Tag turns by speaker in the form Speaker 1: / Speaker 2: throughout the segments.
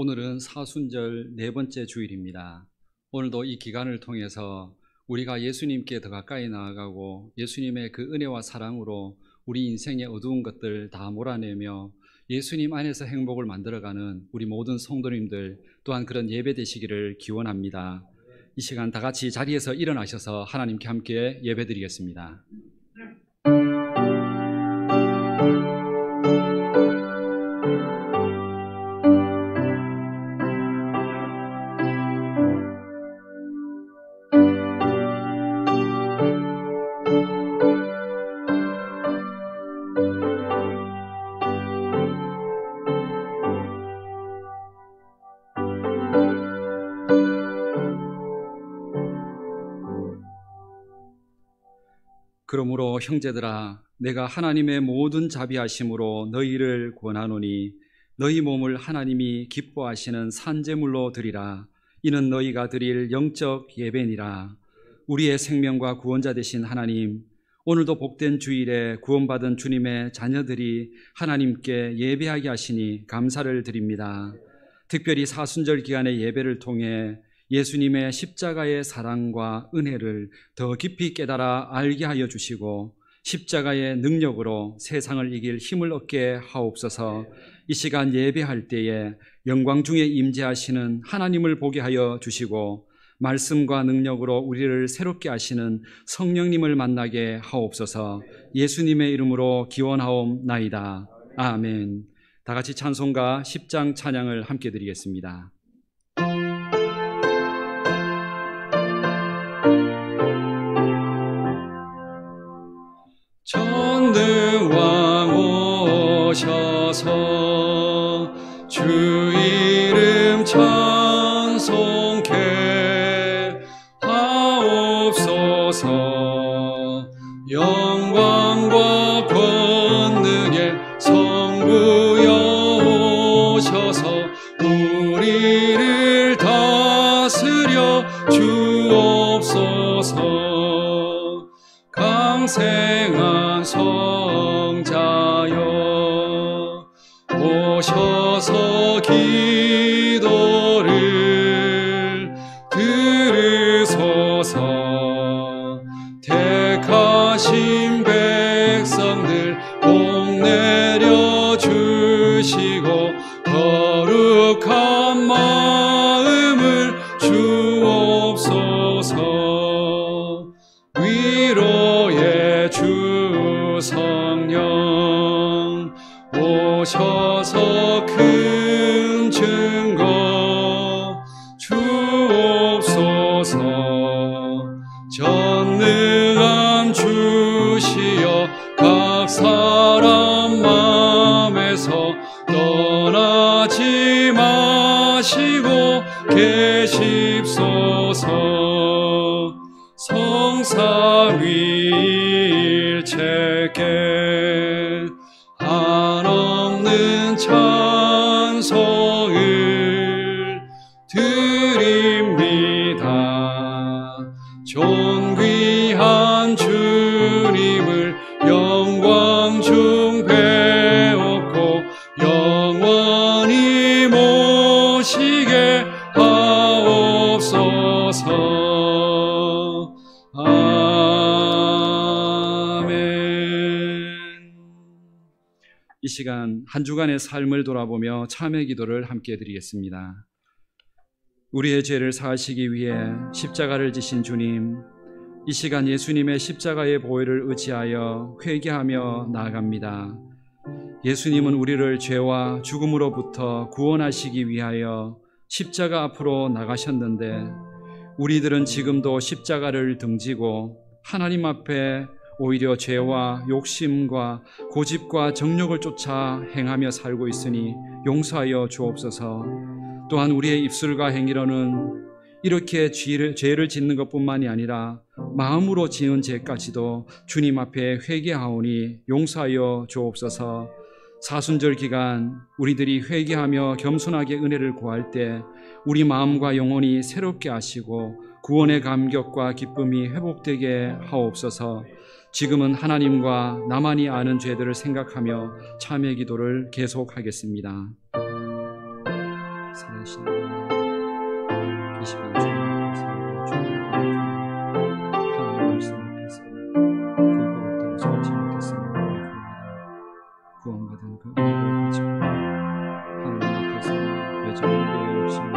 Speaker 1: 오늘은 사순절 네 번째 주일입니다. 오늘도 이 기간을 통해서 우리가 예수님께 더 가까이 나아가고 예수님의 그 은혜와 사랑으로 우리 인생의 어두운 것들 다 몰아내며 예수님 안에서 행복을 만들어가는 우리 모든 성도님들 또한 그런 예배 되시기를 기원합니다. 이 시간 다 같이 자리에서 일어나셔서 하나님께 함께 예배 드리겠습니다. 그러므로 형제들아, 내가 하나님의 모든 자비하심으로 너희를 권하노니 너희 몸을 하나님이 기뻐하시는 산제물로 드리라. 이는 너희가 드릴 영적 예배니라. 우리의 생명과 구원자 되신 하나님, 오늘도 복된 주일에 구원받은 주님의 자녀들이 하나님께 예배하게 하시니 감사를 드립니다. 특별히 사순절 기간의 예배를 통해 예수님의 십자가의 사랑과 은혜를 더 깊이 깨달아 알게 하여 주시고 십자가의 능력으로 세상을 이길 힘을 얻게 하옵소서. 이 시간 예배할 때에 영광 중에 임재하시는 하나님을 보게 하여 주시고 말씀과 능력으로 우리를 새롭게 하시는 성령님을 만나게 하옵소서. 예수님의 이름으로 기원하옵나이다. 아멘. 다 같이 찬송가 10장 찬양을 함께 드리겠습니다. 전능왕 오셔서 주 이름 찬송케 하옵소서. 영광과 권능의 성부여 오셔서 우리를 다스려 주옵소서. 강생한 성자여 오셔서 기도를 들으소서. 택하신 백성들 복 내려 주시고 거룩한 마음을 주옵소서. 위로의 주 성령 오셔서 큰 증거 주옵소서. 전능한 주시여 각 사람 마음에서 떠나지 마시고 계십소서. 성삼위일체께 한없는 찬송을 드립니다. 존귀한 주님을 영광 중 배웠고 영원히 모시게 하옵소서. 아멘. 이 시간 한 주간의 삶을 돌아보며 참회 기도를 함께 드리겠습니다. 우리의 죄를 사하시기 위해 십자가를 지신 주님, 이 시간 예수님의 십자가의 보혈을 의지하여 회개하며 나아갑니다. 예수님은 우리를 죄와 죽음으로부터 구원하시기 위하여 십자가 앞으로 나가셨는데 우리들은 지금도 십자가를 등지고 하나님 앞에 오히려 죄와 욕심과 고집과 정욕을 쫓아 행하며 살고 있으니 용서하여 주옵소서. 또한 우리의 입술과 행위로는 이렇게 죄를 짓는 것뿐만이 아니라 마음으로 지은 죄까지도 주님 앞에 회개하오니 용서하여 주옵소서. 사순절 기간 우리들이 회개하며 겸손하게 은혜를 구할 때 우리 마음과 영혼이 새롭게 하시고 구원의 감격과 기쁨이 회복되게 하옵소서. 지금은 하나님과 나만이 아는 죄들을 생각하며 참회 기도를 계속하겠습니다. 살아계신 이 시간 주님 앞에서 하나님 말씀 앞에서 그 거룩함을 sol지 못했음을 고백합니다. 구원받은 그 은혜를 가지고 하나님 앞에서 여전히 우리의 욕심을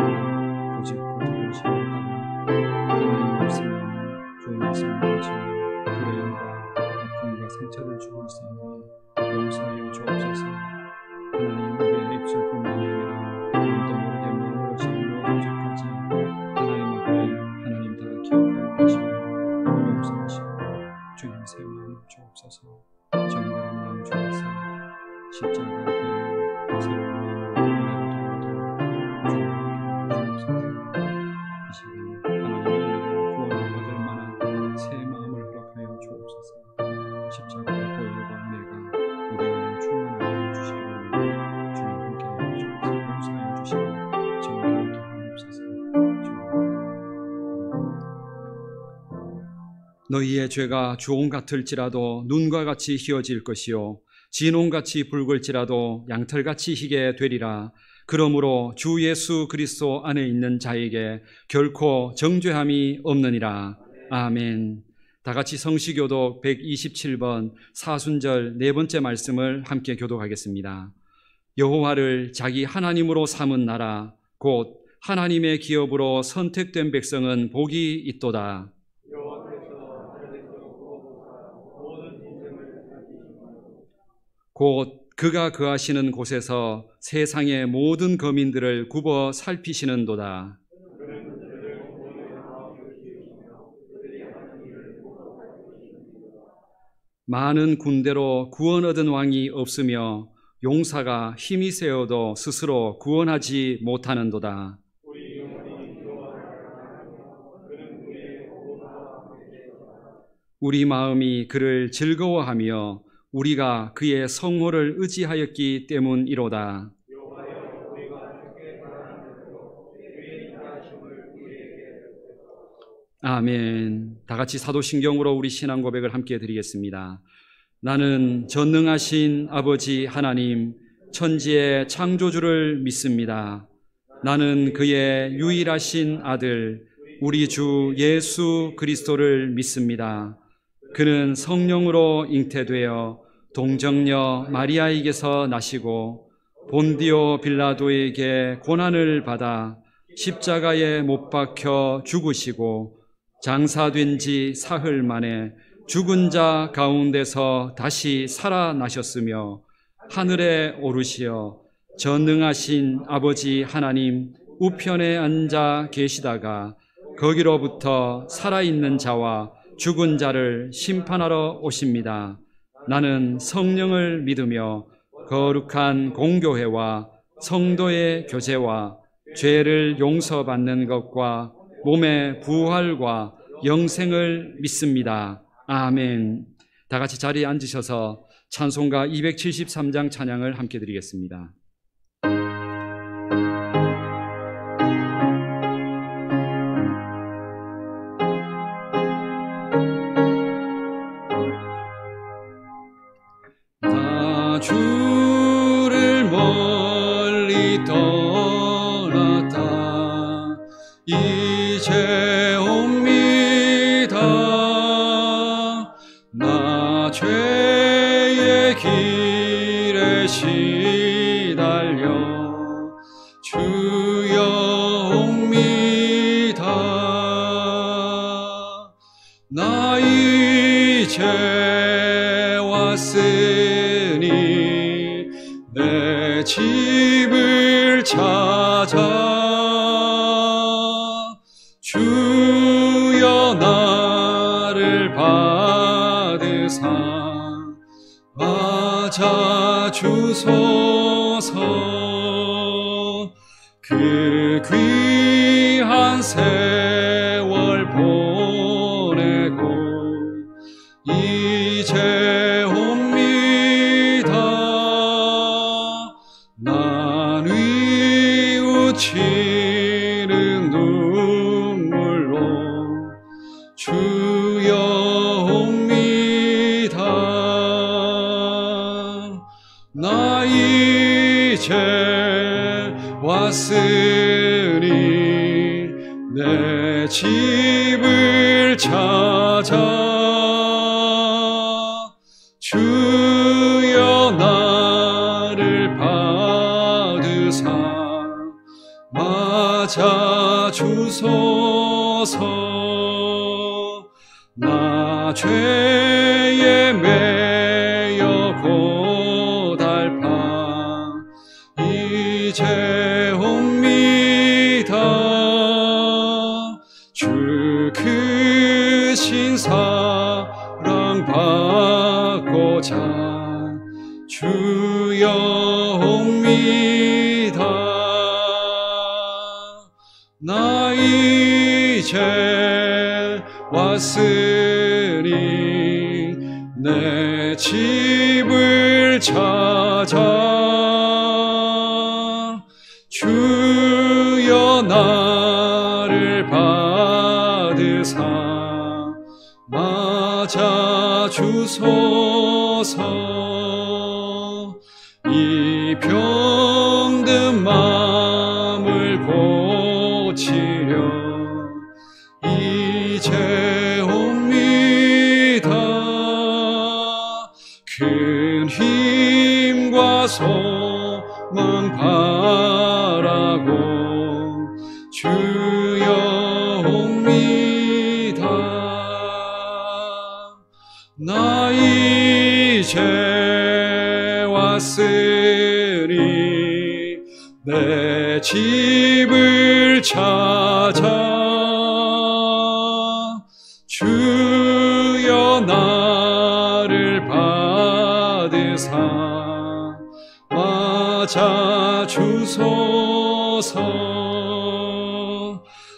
Speaker 1: 고집 고집을 따라 하나님 말씀에 좋은 말씀을 가지고 불행과 아픔과 상처를 주고 있사오니 용서하여 주옵소서. 하나님 우리의 입술뿐만이 아니라 눈도 모르게 마음으로 지은 모든 죄까지 하나님 앞에 하나님 다 기억하고 계시고 용서하시고 주님 새 마음 주옵소서. 정결한 마음 주옵소서. 십자가 앞에 새로운 마음으로 은혜를 더하도록 주옵소서. 이 시간 하나님의 은혜로 구원을 받을 만한 새 마음을 허락하여 주옵소서. 십자가의 보혈과 은혜가 우리 안에 충만하게 해주시기를 주님 함께하여 주옵소서. 용서하여 주시고 정결하게 하옵소서. 너희의 죄가 주홍 같을지라도 눈과 같이 희어질 것이요 진홍같이 붉을지라도 양털같이 희게 되리라. 그러므로 주 예수 그리스도 안에 있는 자에게 결코 정죄함이 없느니라. 아멘. 다같이 성시교독 127번 사순절 네 번째 말씀을 함께 교독하겠습니다. 여호와를 자기 하나님으로 삼은 나라 곧 하나님의 기업으로 선택된 백성은 복이 있도다. 곧 그가 거하시는 곳에서 세상의 모든 거민들을 굽어 살피시는도다. 많은 군대로 구원 얻은 왕이 없으며 용사가 힘이 세어도 스스로 구원하지 못하는도다. 우리 마음이 그를 즐거워하며 우리가 그의 성호를 의지하였기 때문이로다. 아멘. 다같이 사도신경으로 우리 신앙 고백을 함께 드리겠습니다. 나는 전능하신 아버지 하나님 천지의 창조주를 믿습니다. 나는 그의 유일하신 아들 우리 주 예수 그리스도를 믿습니다. 그는 성령으로 잉태되어 동정녀 마리아에게서 나시고 본디오 빌라도에게 고난을 받아 십자가에 못 박혀 죽으시고 장사된 지 사흘 만에 죽은 자 가운데서 다시 살아나셨으며 하늘에 오르시어 전능하신 아버지 하나님 우편에 앉아 계시다가 거기로부터 살아있는 자와 죽은 자를 심판하러 오십니다. 나는 성령을 믿으며 거룩한 공교회와 성도의 교제와 죄를 용서받는 것과 몸의 부활과 영생을 믿습니다. 아멘. 다 같이 자리에 앉으셔서 찬송가 273장 찬양을 함께 드리겠습니다. 주를 멀리 떠났다 이제 옵니다. 나 죄의 길에 시달려 주여 옵니다. 나 이제 왔으니 내 집을 찾아 주여 나를 받으사 맞아 주소서. 그 귀한 세월 보내고 이제 옵니다. 난 뉘우치는 눈물로 주여 옵니다. 나 이제 왔으니 왔으니 내 집을 찾아 주여 나를 받으사 맞아 주소서. 나 죄에 매여 고달파 이제 옵니다. 주 크신 사랑 받고자 주여 옵니다. 나 이제 왔으니 내 집을 찾아 주여 나를 받으사 맞아 주소서. 이 병든 마음을 고치려 이제 옵니다. 큰 힘과 소망 바라고 주여 옵니다. 나 이제 왔으니 내 집을 찾아 주여 나를 받으사 맞아 주소서.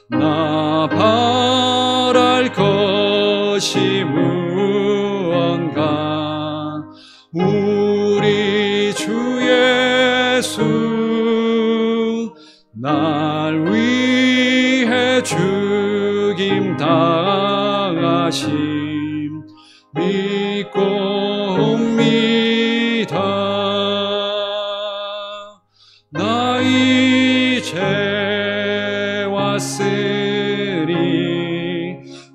Speaker 1: 나 바랄 것이 무언가 우리 주 예수 날 위해 죽임 당하심 믿고 옵니다. 나 이제 왔으니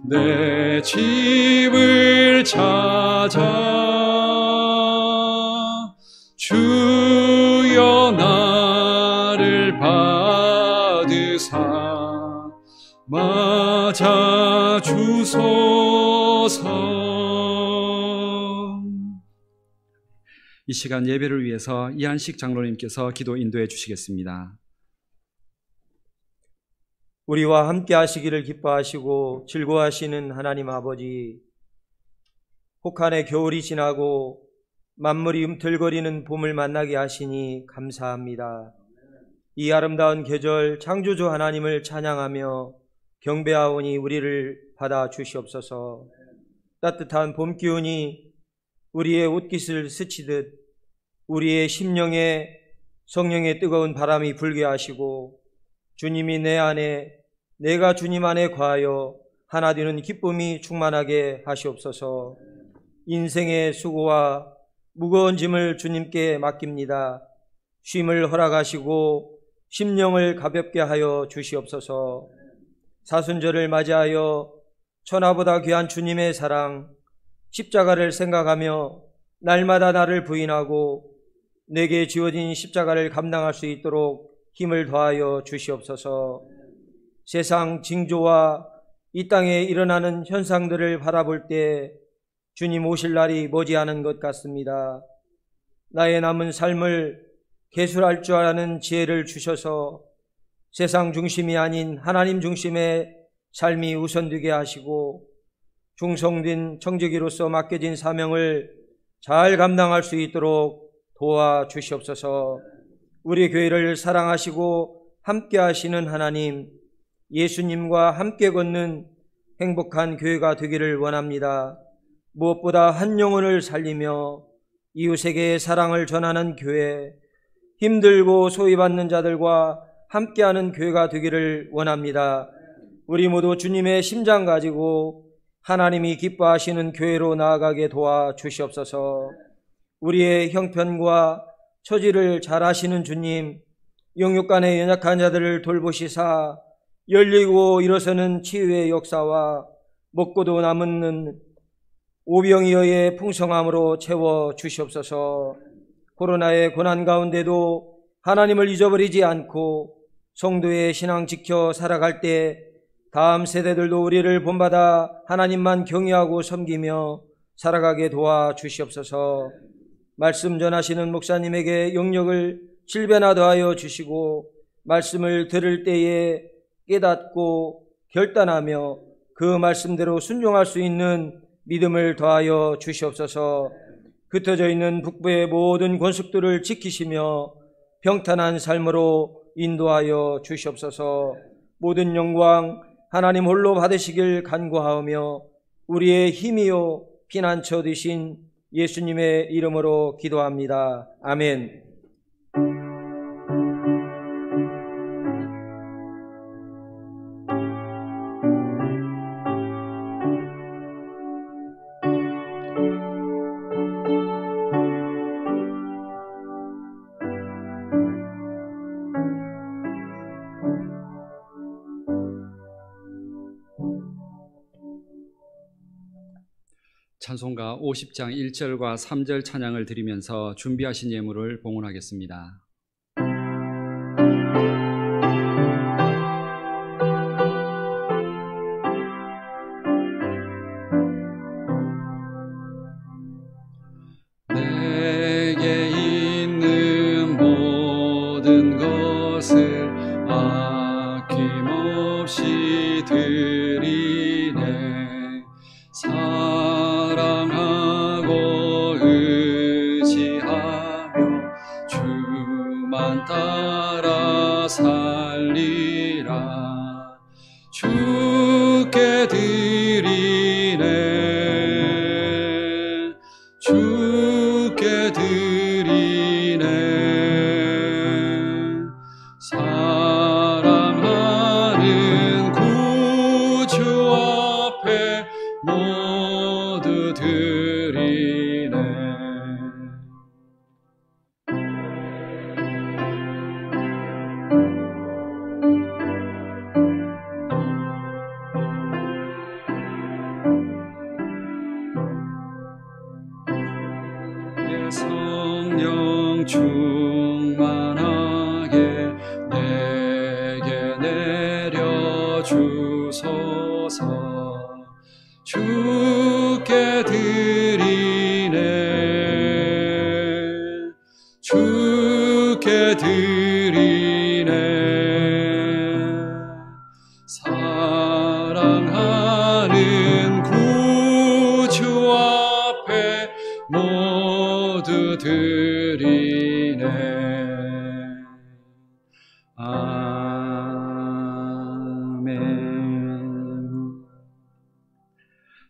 Speaker 1: 내 집을 찾아 주여 나를 받으사 맞아 주소서. 이 시간 예배를 위해서 이한식 장로님께서 기도 인도해 주시겠습니다.
Speaker 2: 우리와 함께 하시기를 기뻐하시고 즐거워하시는 하나님 아버지, 혹한의 겨울이 지나고 만물이 움틀거리는 봄을 만나게 하시니 감사합니다. 이 아름다운 계절 창조주 하나님을 찬양하며 경배하오니 우리를 받아 주시옵소서. 따뜻한 봄 기운이 우리의 옷깃을 스치듯 우리의 심령에 성령의 뜨거운 바람이 불게 하시고 주님이 내 안에 내가 주님 안에 거하여 하나 되는 기쁨이 충만하게 하시옵소서. 인생의 수고와 무거운 짐을 주님께 맡깁니다. 쉼을 허락하시고 심령을 가볍게 하여 주시옵소서. 사순절을 맞이하여 천하보다 귀한 주님의 사랑, 십자가를 생각하며 날마다 나를 부인하고 내게 지어진 십자가를 감당할 수 있도록 힘을 더하여 주시옵소서. 세상 징조와 이 땅에 일어나는 현상들을 바라볼 때 주님 오실 날이 머지않은 것 같습니다. 나의 남은 삶을 계술할 줄 아는 지혜를 주셔서 세상 중심이 아닌 하나님 중심의 삶이 우선되게 하시고 충성된 청지기로서 맡겨진 사명을 잘 감당할 수 있도록 도와주시옵소서. 우리 교회를 사랑하시고 함께 하시는 하나님, 예수님과 함께 걷는 행복한 교회가 되기를 원합니다. 무엇보다 한 영혼을 살리며 이웃에게 사랑을 전하는 교회, 힘들고 소외받는 자들과 함께하는 교회가 되기를 원합니다. 우리 모두 주님의 심장 가지고 하나님이 기뻐하시는 교회로 나아가게 도와주시옵소서. 우리의 형편과 처지를 잘 아시는 주님, 영육간의 연약한 자들을 돌보시사 열리고 일어서는 치유의 역사와 먹고도 남는 오병이어의 풍성함으로 채워 주시옵소서. 코로나의 고난 가운데도 하나님을 잊어버리지 않고 성도의 신앙 지켜 살아갈 때 다음 세대들도 우리를 본받아 하나님만 경외하고 섬기며 살아가게 도와 주시옵소서. 말씀 전하시는 목사님에게 영역을 질변화 더하여 주시고 말씀을 들을 때에 깨닫고 결단하며 그 말씀대로 순종할 수 있는 믿음을 더하여 주시옵소서. 흩어져 있는 북부의 모든 권속들을 지키시며 평탄한 삶으로 인도하여 주시옵소서. 모든 영광 하나님 홀로 받으시길 간구하오며 우리의 힘이요 피난처 되신 예수님의 이름으로 기도합니다. 아멘.
Speaker 1: 찬송가 50장 1절과 3절 찬양을 드리면서 준비하신 예물을 봉헌하겠습니다. 내게 있는 모든 것을 아낌없이 드리네. 사랑하고 의지하며 주만 따라 살리라. 주께 드리네. 주께 드리네. 사랑하는 구주 앞에 모두 드리네. 내 성령 충만하게 내게 내려주소서. 주께 드리네. 주께 드리네. 사랑하는 구주 앞에 모두 드리네. 아멘.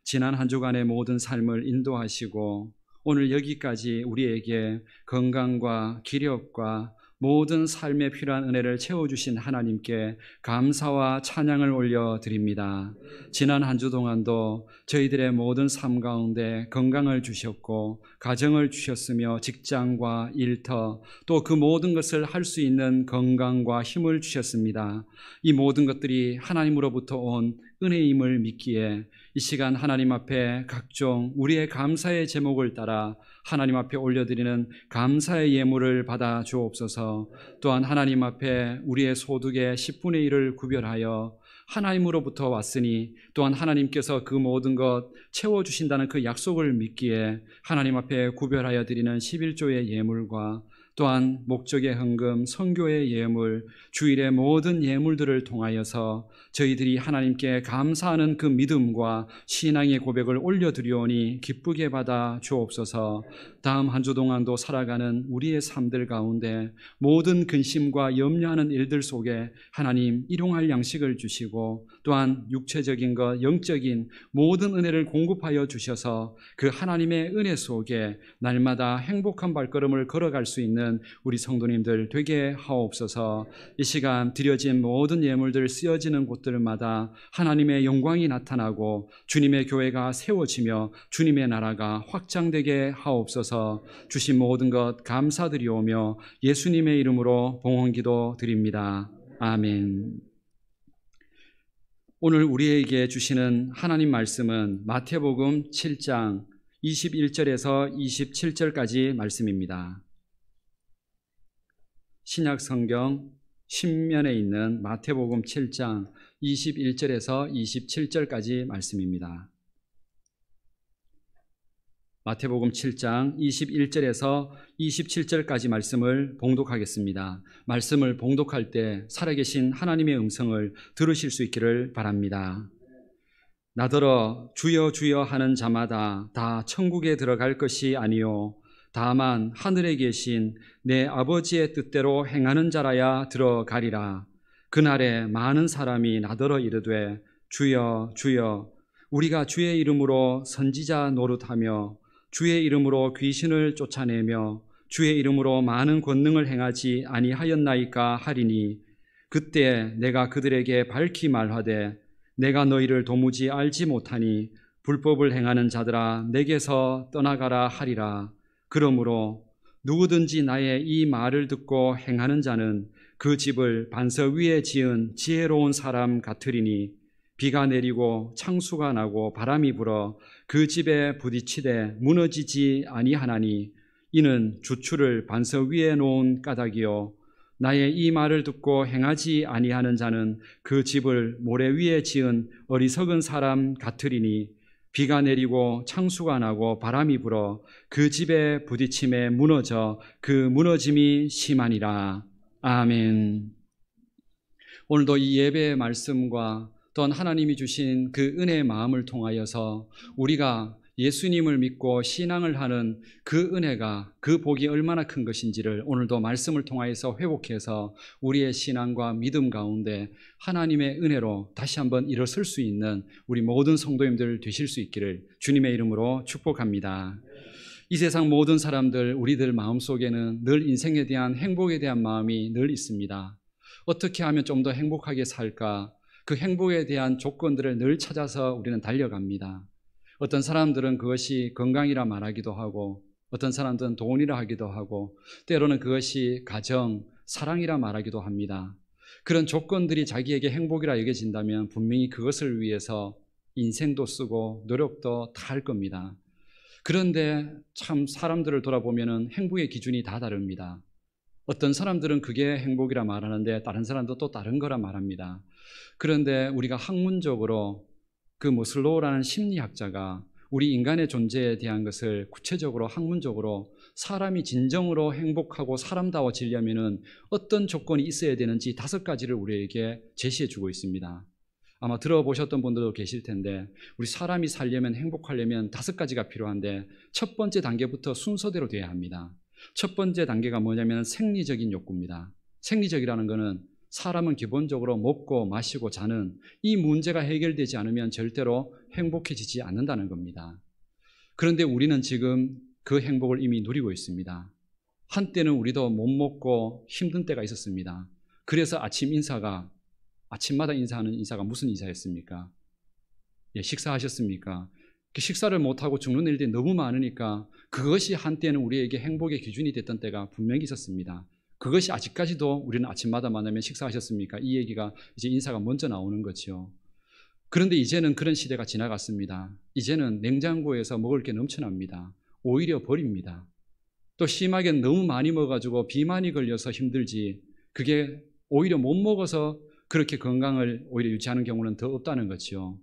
Speaker 1: 지난 한 주간의 모든 삶을 인도하시고 오늘 여기까지 우리에게 건강과 기력과 모든 삶에 필요한 은혜를 채워주신 하나님께 감사와 찬양을 올려드립니다. 지난 한 주 동안도 저희들의 모든 삶 가운데 건강을 주셨고 가정을 주셨으며 직장과 일터 또 그 모든 것을 할 수 있는 건강과 힘을 주셨습니다. 이 모든 것들이 하나님으로부터 온 은혜임을 믿기에 이 시간 하나님 앞에 각종 우리의 감사의 제목을 따라 하나님 앞에 올려드리는 감사의 예물을 받아 주옵소서. 또한 하나님 앞에 우리의 소득의 10분의 1을 구별하여 하나님으로부터 왔으니 또한 하나님께서 그 모든 것 채워주신다는 그 약속을 믿기에 하나님 앞에 구별하여 드리는 11조의 예물과 또한 목적의 헌금, 선교의 예물, 주일의 모든 예물들을 통하여서 저희들이 하나님께 감사하는 그 믿음과 신앙의 고백을 올려드리오니 기쁘게 받아 주옵소서. 다음 한 주 동안도 살아가는 우리의 삶들 가운데 모든 근심과 염려하는 일들 속에 하나님 일용할 양식을 주시고 또한 육체적인 것, 영적인 모든 은혜를 공급하여 주셔서 그 하나님의 은혜 속에 날마다 행복한 발걸음을 걸어갈 수 있는 있는 우리 성도님들 되게 하옵소서. 이 시간 드려진 모든 예물들 쓰여지는 곳들마다 하나님의 영광이 나타나고 주님의 교회가 세워지며 주님의 나라가 확장되게 하옵소서. 주신 모든 것 감사드리오며 예수님의 이름으로 봉헌기도 드립니다. 아멘. 오늘 우리에게 주시는 하나님 말씀은 마태복음 7장 21절에서 27절까지 말씀입니다. 신약 성경 신면에 있는 마태복음 7장 21절에서 27절까지 말씀입니다. 마태복음 7장 21절에서 27절까지 말씀을 봉독하겠습니다. 말씀을 봉독할 때 살아계신 하나님의 음성을 들으실 수 있기를 바랍니다. 나더러 주여 주여 하는 자마다 다 천국에 들어갈 것이 아니요 다만 하늘에 계신 내 아버지의 뜻대로 행하는 자라야 들어가리라. 그날에 많은 사람이 나더러 이르되 주여 주여 우리가 주의 이름으로 선지자 노릇하며 주의 이름으로 귀신을 쫓아내며 주의 이름으로 많은 권능을 행하지 아니하였나이까 하리니 그때 내가 그들에게 밝히 말하되 내가 너희를 도무지 알지 못하니 불법을 행하는 자들아 내게서 떠나가라 하리라. 그러므로 누구든지 나의 이 말을 듣고 행하는 자는 그 집을 반석 위에 지은 지혜로운 사람 같으리니 비가 내리고 창수가 나고 바람이 불어 그 집에 부딪히되 무너지지 아니하나니 이는 주추를 반석 위에 놓은 까닭이요 나의 이 말을 듣고 행하지 아니하는 자는 그 집을 모래 위에 지은 어리석은 사람 같으리니 비가 내리고 창수가 나고 바람이 불어 그 집에 부딪힘에 무너져 그 무너짐이 심하니라. 아멘. 오늘도 이 예배의 말씀과 또한 하나님이 주신 그 은혜의 마음을 통하여서 우리가 예수님을 믿고 신앙을 하는 그 은혜가 그 복이 얼마나 큰 것인지를 오늘도 말씀을 통하여서 회복해서 우리의 신앙과 믿음 가운데 하나님의 은혜로 다시 한번 일어설 수 있는 우리 모든 성도님들 되실 수 있기를 주님의 이름으로 축복합니다. 이 세상 모든 사람들 우리들 마음속에는 늘 인생에 대한 행복에 대한 마음이 늘 있습니다. 어떻게 하면 좀 더 행복하게 살까? 그 행복에 대한 조건들을 늘 찾아서 우리는 달려갑니다. 어떤 사람들은 그것이 건강이라 말하기도 하고 어떤 사람들은 돈이라 하기도 하고 때로는 그것이 가정, 사랑이라 말하기도 합니다. 그런 조건들이 자기에게 행복이라 여겨진다면 분명히 그것을 위해서 인생도 쓰고 노력도 다 할 겁니다. 그런데 참 사람들을 돌아보면 행복의 기준이 다 다릅니다. 어떤 사람들은 그게 행복이라 말하는데 다른 사람도 또 다른 거라 말합니다. 그런데 우리가 학문적으로 그 슬로우라는 심리학자가 우리 인간의 존재에 대한 것을 구체적으로 학문적으로 사람이 진정으로 행복하고 사람다워지려면 어떤 조건이 있어야 되는지 5가지를 우리에게 제시해 주고 있습니다. 아마 들어보셨던 분들도 계실 텐데 우리 사람이 살려면 행복하려면 5가지가 필요한데 첫 번째 단계부터 순서대로 돼야 합니다. 첫 번째 단계가 뭐냐면 생리적인 욕구입니다. 생리적이라는 것은 사람은 기본적으로 먹고 마시고 자는 이 문제가 해결되지 않으면 절대로 행복해지지 않는다는 겁니다. 그런데 우리는 지금 그 행복을 이미 누리고 있습니다. 한때는 우리도 못 먹고 힘든 때가 있었습니다. 그래서 아침마다 인사하는 인사가 무슨 인사였습니까? 식사하셨습니까? 식사를 못하고 죽는 일들이 너무 많으니까 그것이 한때는 우리에게 행복의 기준이 됐던 때가 분명히 있었습니다. 그것이 아직까지도 우리는 아침마다 만나면 식사하셨습니까? 이 얘기가 이제 인사가 먼저 나오는 거죠. 그런데 이제는 그런 시대가 지나갔습니다. 이제는 냉장고에서 먹을 게 넘쳐납니다. 오히려 버립니다. 또 심하게 너무 많이 먹어가지고 비만이 걸려서 힘들지 그게 오히려 못 먹어서 그렇게 건강을 오히려 유지하는 경우는 더 없다는 거죠.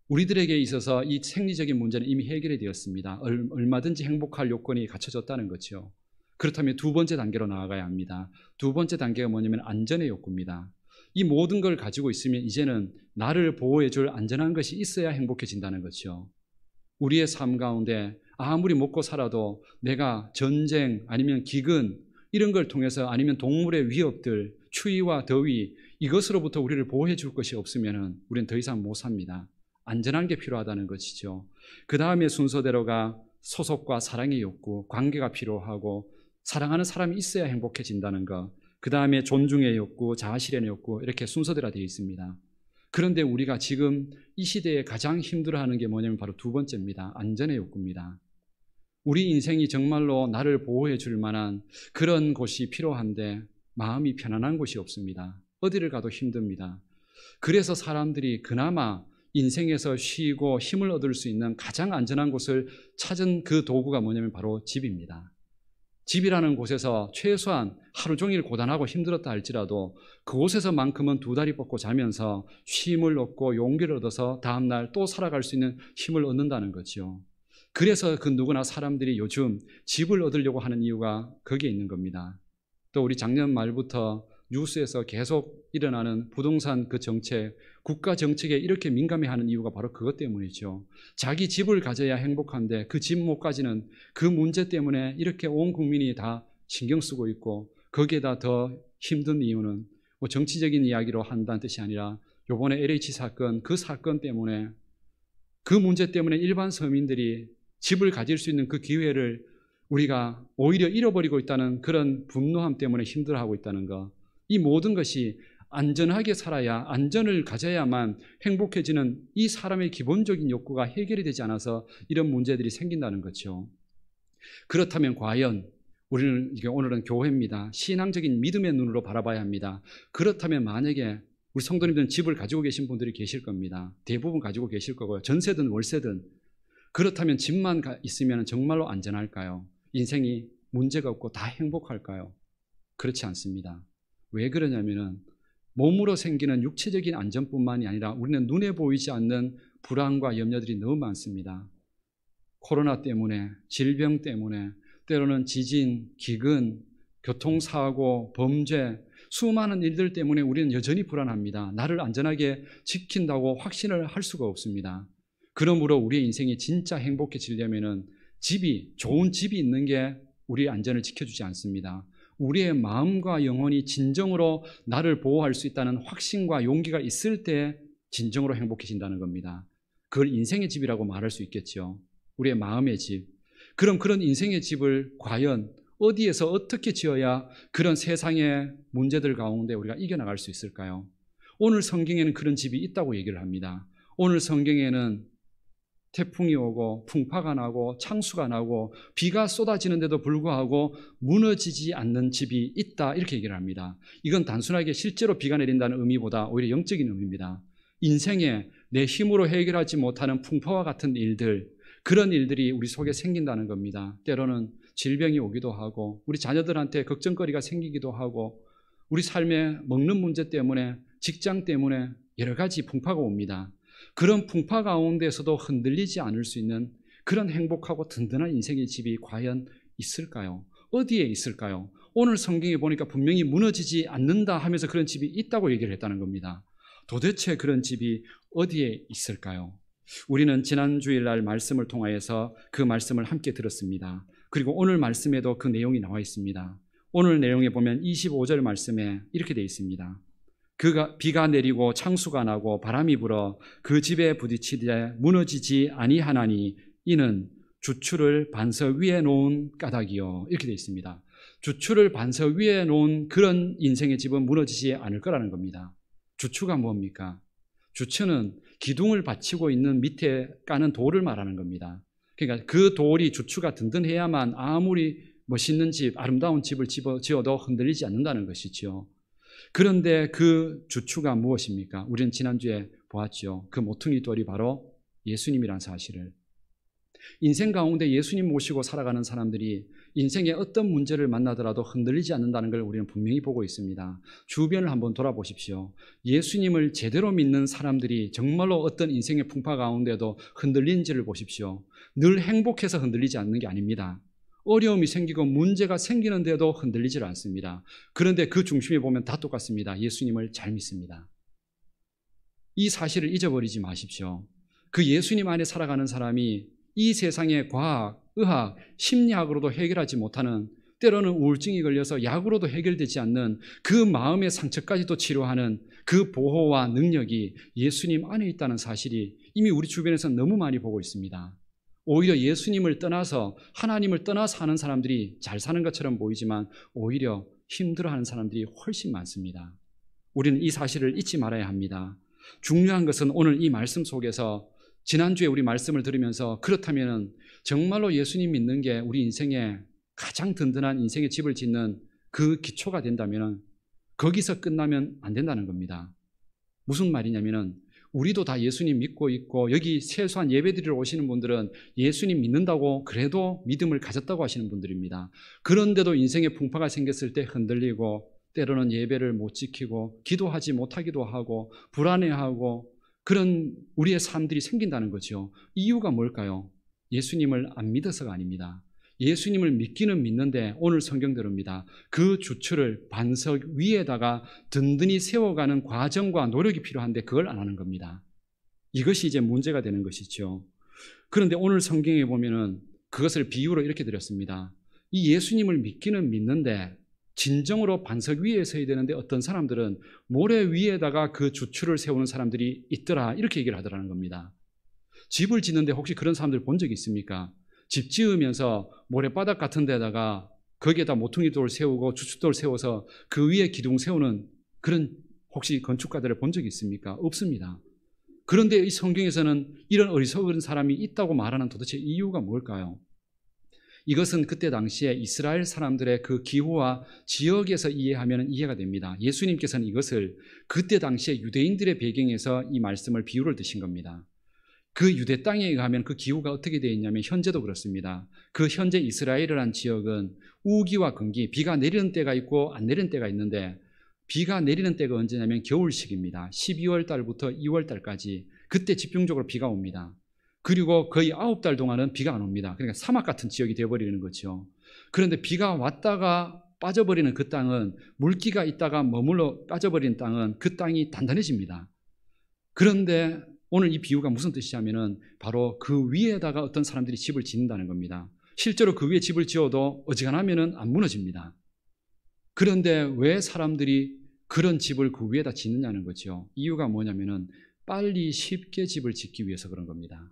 Speaker 1: 우리들에게 있어서 이 생리적인 문제는 이미 해결이 되었습니다. 얼마든지 행복할 요건이 갖춰졌다는 거죠. 그렇다면 2번째 단계로 나아가야 합니다. 2번째 단계가 뭐냐면 안전의 욕구입니다. 이 모든 걸 가지고 있으면 이제는 나를 보호해 줄 안전한 것이 있어야 행복해진다는 거죠. 우리의 삶 가운데 아무리 먹고 살아도 내가 전쟁 아니면 기근 이런 걸 통해서 아니면 동물의 위협들, 추위와 더위 이것으로부터 우리를 보호해 줄 것이 없으면 우리는 더 이상 못 삽니다. 안전한 게 필요하다는 것이죠. 그 다음에 순서대로가 소속과 사랑의 욕구, 관계가 필요하고 사랑하는 사람이 있어야 행복해진다는 것, 그 다음에 존중의 욕구, 자아실현의 욕구, 이렇게 순서대로 되어 있습니다. 그런데 우리가 지금 이 시대에 가장 힘들어하는 게 뭐냐면 바로 두 번째입니다. 안전의 욕구입니다. 우리 인생이 정말로 나를 보호해 줄 만한 그런 곳이 필요한데 마음이 편안한 곳이 없습니다. 어디를 가도 힘듭니다. 그래서 사람들이 그나마 인생에서 쉬고 힘을 얻을 수 있는 가장 안전한 곳을 찾은 그 도구가 뭐냐면 바로 집입니다. 집이라는 곳에서 최소한 하루 종일 고단하고 힘들었다 할지라도 그곳에서만큼은 두 다리 뻗고 자면서 쉼을 얻고 용기를 얻어서 다음날 또 살아갈 수 있는 힘을 얻는다는 거죠. 그래서 그 누구나 사람들이 요즘 집을 얻으려고 하는 이유가 거기에 있는 겁니다. 또 우리 작년 말부터 뉴스에서 계속 일어나는 부동산 그 정책, 국가 정책에 이렇게 민감해하는 이유가 바로 그것 때문이죠. 자기 집을 가져야 행복한데 그 집 못 가지는 그 문제 때문에 이렇게 온 국민이 다 신경 쓰고 있고, 거기에다 더 힘든 이유는 뭐 정치적인 이야기로 한다는 뜻이 아니라 요번에 LH 사건, 그 사건 때문에, 그 문제 때문에 일반 서민들이 집을 가질 수 있는 그 기회를 우리가 오히려 잃어버리고 있다는 그런 분노함 때문에 힘들어하고 있다는 것. 이 모든 것이 안전하게 살아야, 안전을 가져야만 행복해지는 이 사람의 기본적인 욕구가 해결이 되지 않아서 이런 문제들이 생긴다는 거죠. 그렇다면 과연 우리는, 오늘은 교회입니다. 신앙적인 믿음의 눈으로 바라봐야 합니다. 그렇다면 만약에 우리 성도님들은 집을 가지고 계신 분들이 계실 겁니다. 대부분 가지고 계실 거고요. 전세든 월세든. 그렇다면 집만 있으면 정말로 안전할까요? 인생이 문제가 없고 다 행복할까요? 그렇지 않습니다. 왜 그러냐면은 몸으로 생기는 육체적인 안전뿐만이 아니라 우리는 눈에 보이지 않는 불안과 염려들이 너무 많습니다. 코로나 때문에, 질병 때문에, 때로는 지진, 기근, 교통사고, 범죄, 수많은 일들 때문에 우리는 여전히 불안합니다. 나를 안전하게 지킨다고 확신을 할 수가 없습니다. 그러므로 우리의 인생이 진짜 행복해지려면은 좋은 집이 있는 게 우리의 안전을 지켜주지 않습니다. 우리의 마음과 영혼이 진정으로 나를 보호할 수 있다는 확신과 용기가 있을 때 진정으로 행복해진다는 겁니다. 그걸 인생의 집이라고 말할 수 있겠죠. 우리의 마음의 집. 그럼 그런 인생의 집을 과연 어디에서 어떻게 지어야 그런 세상의 문제들 가운데 우리가 이겨나갈 수 있을까요? 오늘 성경에는 그런 집이 있다고 얘기를 합니다. 오늘 성경에는 태풍이 오고 풍파가 나고 창수가 나고 비가 쏟아지는데도 불구하고 무너지지 않는 집이 있다, 이렇게 얘기를 합니다. 이건 단순하게 실제로 비가 내린다는 의미보다 오히려 영적인 의미입니다. 인생에 내 힘으로 해결하지 못하는 풍파와 같은 일들, 그런 일들이 우리 속에 생긴다는 겁니다. 때로는 질병이 오기도 하고 우리 자녀들한테 걱정거리가 생기기도 하고 우리 삶의 먹는 문제 때문에, 직장 때문에 여러 가지 풍파가 옵니다. 그런 풍파 가운데서도 흔들리지 않을 수 있는 그런 행복하고 든든한 인생의 집이 과연 있을까요? 어디에 있을까요? 오늘 성경에 보니까 분명히 무너지지 않는다 하면서 그런 집이 있다고 얘기를 했다는 겁니다. 도대체 그런 집이 어디에 있을까요? 우리는 지난 주일날 말씀을 통하여서 그 말씀을 함께 들었습니다. 그리고 오늘 말씀에도 그 내용이 나와 있습니다. 오늘 내용에 보면 25절 말씀에 이렇게 되어 있습니다. 비가 내리고 창수가 나고 바람이 불어 그 집에 부딪히되 무너지지 아니하나니 이는 주추를 반석 위에 놓은 까닭이요, 이렇게 되어 있습니다. 주추를 반석 위에 놓은 그런 인생의 집은 무너지지 않을 거라는 겁니다. 주추가 뭡니까? 주추는 기둥을 받치고 있는 밑에 까는 돌을 말하는 겁니다. 그러니까 그 돌이, 주추가 든든해야만 아무리 멋있는 집, 아름다운 집을 지어도 흔들리지 않는다는 것이죠. 그런데 그 주추가 무엇입니까? 우리는 지난주에 보았죠. 그 모퉁이 돌이 바로 예수님이라는 사실을. 인생 가운데 예수님 모시고 살아가는 사람들이 인생의 어떤 문제를 만나더라도 흔들리지 않는다는 걸 우리는 분명히 보고 있습니다. 주변을 한번 돌아보십시오. 예수님을 제대로 믿는 사람들이 정말로 어떤 인생의 풍파 가운데도 흔들리는지를 보십시오. 늘 행복해서 흔들리지 않는 게 아닙니다. 어려움이 생기고 문제가 생기는데도 흔들리질 않습니다. 그런데 그 중심에 보면 다 똑같습니다. 예수님을 잘 믿습니다. 이 사실을 잊어버리지 마십시오. 그 예수님 안에 살아가는 사람이 이 세상의 과학, 의학, 심리학으로도 해결하지 못하는, 때로는 우울증이 걸려서 약으로도 해결되지 않는 그 마음의 상처까지도 치료하는 그 보호와 능력이 예수님 안에 있다는 사실이 이미 우리 주변에서 너무 많이 보고 있습니다. 오히려 예수님을 떠나서 하나님을 떠나서 사는 사람들이 잘 사는 것처럼 보이지만 오히려 힘들어하는 사람들이 훨씬 많습니다. 우리는 이 사실을 잊지 말아야 합니다. 중요한 것은 오늘 이 말씀 속에서 지난주에 우리 말씀을 들으면서 그렇다면 정말로 예수님 믿는 게 우리 인생의 가장 든든한 인생의 집을 짓는 그 기초가 된다면 거기서 끝나면 안 된다는 겁니다. 무슨 말이냐면 우리도 다 예수님 믿고 있고 여기 세수한 예배드리러 오시는 분들은 예수님 믿는다고 그래도 믿음을 가졌다고 하시는 분들입니다. 그런데도 인생의 풍파가 생겼을 때 흔들리고 때로는 예배를 못 지키고 기도하지 못하기도 하고 불안해하고 그런 우리의 삶들이 생긴다는 거죠. 이유가 뭘까요? 예수님을 안 믿어서가 아닙니다. 예수님을 믿기는 믿는데 오늘 성경대로입니다. 그 주추를 반석 위에다가 든든히 세워가는 과정과 노력이 필요한데 그걸 안 하는 겁니다. 이것이 이제 문제가 되는 것이죠. 그런데 오늘 성경에 보면은 그것을 비유로 이렇게 드렸습니다. 이 예수님을 믿기는 믿는데 진정으로 반석 위에 서야 되는데 어떤 사람들은 모래 위에다가 그 주추를 세우는 사람들이 있더라 이렇게 얘기를 하더라는 겁니다. 집을 짓는데 혹시 그런 사람들 본 적 있습니까? 집 지으면서 모래바닥 같은 데다가 거기에다 모퉁이돌 세우고 주춧돌 세워서 그 위에 기둥 세우는 그런 혹시 건축가들을 본 적이 있습니까? 없습니다. 그런데 이 성경에서는 이런 어리석은 사람이 있다고 말하는 도대체 이유가 뭘까요? 이것은 그때 당시에 이스라엘 사람들의 그 기후와 지역에서 이해하면 이해가 됩니다. 예수님께서는 이것을 그때 당시에 유대인들의 배경에서 이 말씀을 비유를 드신 겁니다. 그 유대 땅에 가면 그 기후가 어떻게 되어 있냐면 현재도 그렇습니다. 그 현재 이스라엘이라는 지역은 우기와 건기, 비가 내리는 때가 있고 안 내리는 때가 있는데 비가 내리는 때가 언제냐면 겨울식입니다. 12월 달부터 2월 달까지 그때 집중적으로 비가 옵니다. 그리고 거의 9달 동안은 비가 안 옵니다. 그러니까 사막 같은 지역이 되어버리는 거죠. 그런데 비가 왔다가 빠져버리는 그 땅은 물기가 있다가 머물러 빠져버리는 땅은 그 땅이 단단해집니다. 그런데 오늘 이 비유가 무슨 뜻이냐면은 바로 그 위에다가 어떤 사람들이 집을 짓는다는 겁니다. 실제로 그 위에 집을 지어도 어지간하면은 안 무너집니다. 그런데 왜 사람들이 그런 집을 그 위에다 짓느냐는 거죠. 이유가 뭐냐면은 빨리 쉽게 집을 짓기 위해서 그런 겁니다.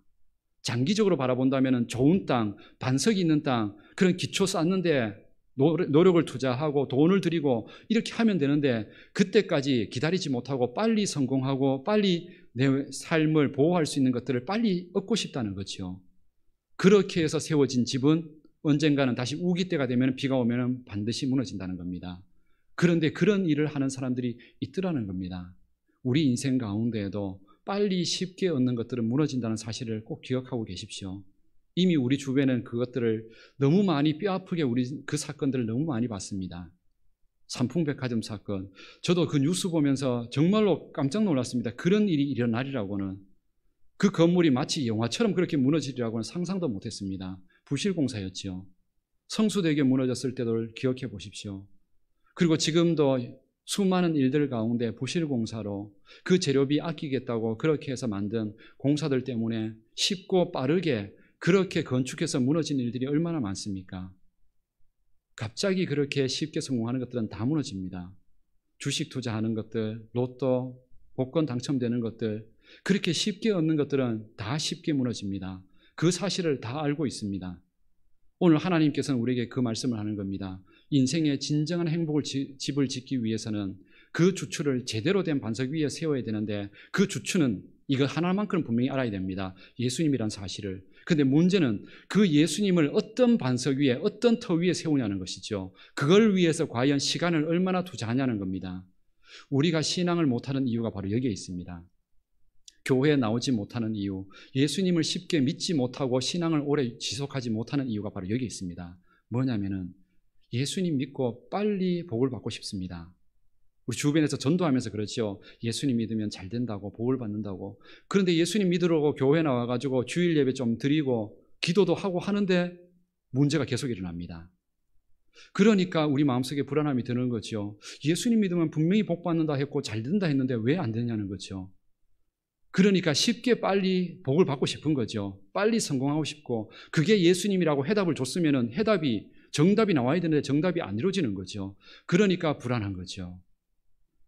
Speaker 1: 장기적으로 바라본다면은 좋은 땅, 반석이 있는 땅, 그런 기초 쌓는데 노력을 투자하고 돈을 들이고 이렇게 하면 되는데 그때까지 기다리지 못하고 빨리 성공하고 빨리 내 삶을 보호할 수 있는 것들을 빨리 얻고 싶다는 거죠. 그렇게 해서 세워진 집은 언젠가는 다시 우기 때가 되면 비가 오면 반드시 무너진다는 겁니다. 그런데 그런 일을 하는 사람들이 있더라는 겁니다. 우리 인생 가운데에도 빨리 쉽게 얻는 것들은 무너진다는 사실을 꼭 기억하고 계십시오. 이미 우리 주변에는 그것들을 너무 많이 뼈아프게 우리 그 사건들을 너무 많이 봤습니다. 삼풍백화점 사건. 저도 그 뉴스 보면서 정말로 깜짝 놀랐습니다. 그런 일이 일어나리라고는. 그 건물이 마치 영화처럼 그렇게 무너지리라고는 상상도 못했습니다. 부실공사였죠. 성수대교 무너졌을 때를 기억해 보십시오. 그리고 지금도 수많은 일들 가운데 부실공사로 그 재료비 아끼겠다고 그렇게 해서 만든 공사들 때문에 쉽고 빠르게 그렇게 건축해서 무너진 일들이 얼마나 많습니까? 갑자기 그렇게 쉽게 성공하는 것들은 다 무너집니다. 주식 투자하는 것들, 로또, 복권 당첨되는 것들, 그렇게 쉽게 얻는 것들은 다 쉽게 무너집니다. 그 사실을 다 알고 있습니다. 오늘 하나님께서는 우리에게 그 말씀을 하는 겁니다. 인생의 진정한 행복을 집을 짓기 위해서는 그 주추를 제대로 된 반석 위에 세워야 되는데 그 주추는 이거 하나만큼은 분명히 알아야 됩니다. 예수님이란 사실을. 그런데 문제는 그 예수님을 어떤 반석 위에 어떤 터 위에 세우냐는 것이죠. 그걸 위해서 과연 시간을 얼마나 투자하냐는 겁니다. 우리가 신앙을 못하는 이유가 바로 여기에 있습니다. 교회에 나오지 못하는 이유, 예수님을 쉽게 믿지 못하고 신앙을 오래 지속하지 못하는 이유가 바로 여기에 있습니다. 뭐냐면은 예수님 믿고 빨리 복을 받고 싶습니다. 우리 주변에서 전도하면서 그렇죠. 예수님 믿으면 잘 된다고, 복을 받는다고. 그런데 예수님 믿으려고 교회 나와가지고 주일 예배 좀 드리고 기도도 하고 하는데 문제가 계속 일어납니다. 그러니까 우리 마음속에 불안함이 드는 거죠. 예수님 믿으면 분명히 복 받는다 했고 잘 된다 했는데 왜 안 되냐는 거죠. 그러니까 쉽게 빨리 복을 받고 싶은 거죠. 빨리 성공하고 싶고 그게 예수님이라고 해답을 줬으면 정답이 나와야 되는데 정답이 안 이루어지는 거죠. 그러니까 불안한 거죠.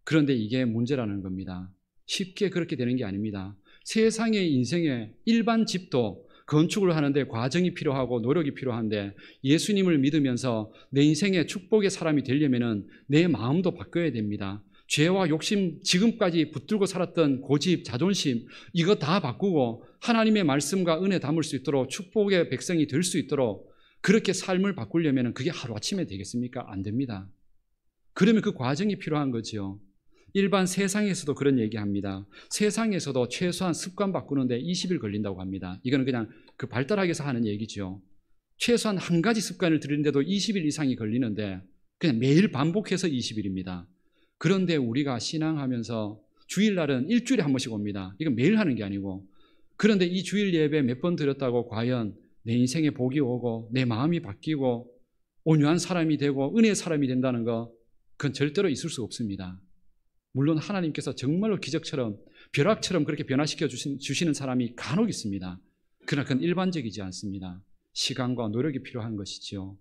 Speaker 1: 그런데 이게 문제라는 겁니다. 쉽게 그렇게 되는 게 아닙니다. 세상의 인생의 일반 집도 건축을 하는데 과정이 필요하고 노력이 필요한데 예수님을 믿으면서 내 인생의 축복의 사람이 되려면은 내 마음도 바꿔야 됩니다. 죄와 욕심, 지금까지 붙들고 살았던 고집, 자존심 이거 다 바꾸고 하나님의 말씀과 은혜 담을 수 있도록 축복의 백성이 될 수 있도록 그렇게 삶을 바꾸려면 그게 하루아침에 되겠습니까? 안 됩니다. 그러면 그 과정이 필요한 거죠. 일반 세상에서도 그런 얘기합니다. 세상에서도 최소한 습관 바꾸는데 20일 걸린다고 합니다. 이거는 그냥 그 발달하기 위해서 하는 얘기죠. 최소한 한 가지 습관을 들이는데도 20일 이상이 걸리는데 그냥 매일 반복해서 20일입니다. 그런데 우리가 신앙하면서 주일날은 일주일에 한 번씩 옵니다. 이건 매일 하는 게 아니고 그런데 이 주일 예배 몇 번 드렸다고 과연 내 인생에 복이 오고 내 마음이 바뀌고 온유한 사람이 되고 은혜의 사람이 된다는 거 그건 절대로 있을 수 없습니다. 물론 하나님께서 정말로 기적처럼 벼락처럼 그렇게 변화시켜 주시는 사람이 간혹 있습니다. 그러나 그건 일반적이지 않습니다. 시간과 노력이 필요한 것이죠.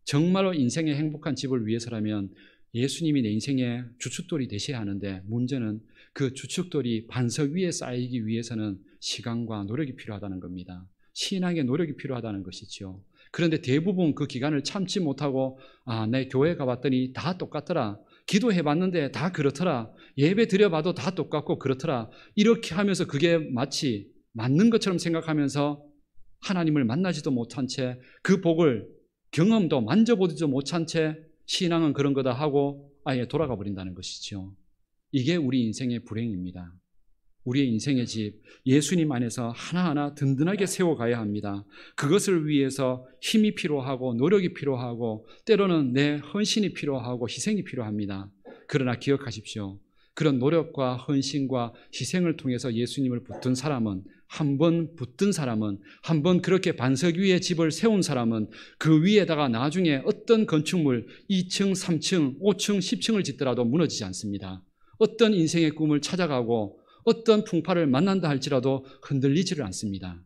Speaker 1: 정말로 인생의 행복한 집을 위해서라면 예수님이 내 인생의 주춧돌이 되셔야 하는데 문제는 그 주춧돌이 반석 위에 쌓이기 위해서는 시간과 노력이 필요하다는 겁니다. 신앙의 노력이 필요하다는 것이죠. 그런데 대부분 그 기간을 참지 못하고 내 교회 가봤더니 다 똑같더라. 기도해봤는데 다 그렇더라. 예배 드려봐도 다 똑같고 그렇더라. 이렇게 하면서 그게 마치 맞는 것처럼 생각하면서 하나님을 만나지도 못한 채 그 복을 경험도 만져보지도 못한 채 신앙은 그런 거다 하고 아예 돌아가 버린다는 것이죠. 이게 우리 인생의 불행입니다. 우리의 인생의 집, 예수님 안에서 하나하나 든든하게 세워가야 합니다. 그것을 위해서 힘이 필요하고 노력이 필요하고 때로는 내 헌신이 필요하고 희생이 필요합니다. 그러나 기억하십시오. 그런 노력과 헌신과 희생을 통해서 예수님을 붙든 사람은 한 번 그렇게 반석 위에 집을 세운 사람은 그 위에다가 나중에 어떤 건축물 2층, 3층, 5층, 10층을 짓더라도 무너지지 않습니다. 어떤 인생의 꿈을 찾아가고 어떤 풍파를 만난다 할지라도 흔들리지를 않습니다.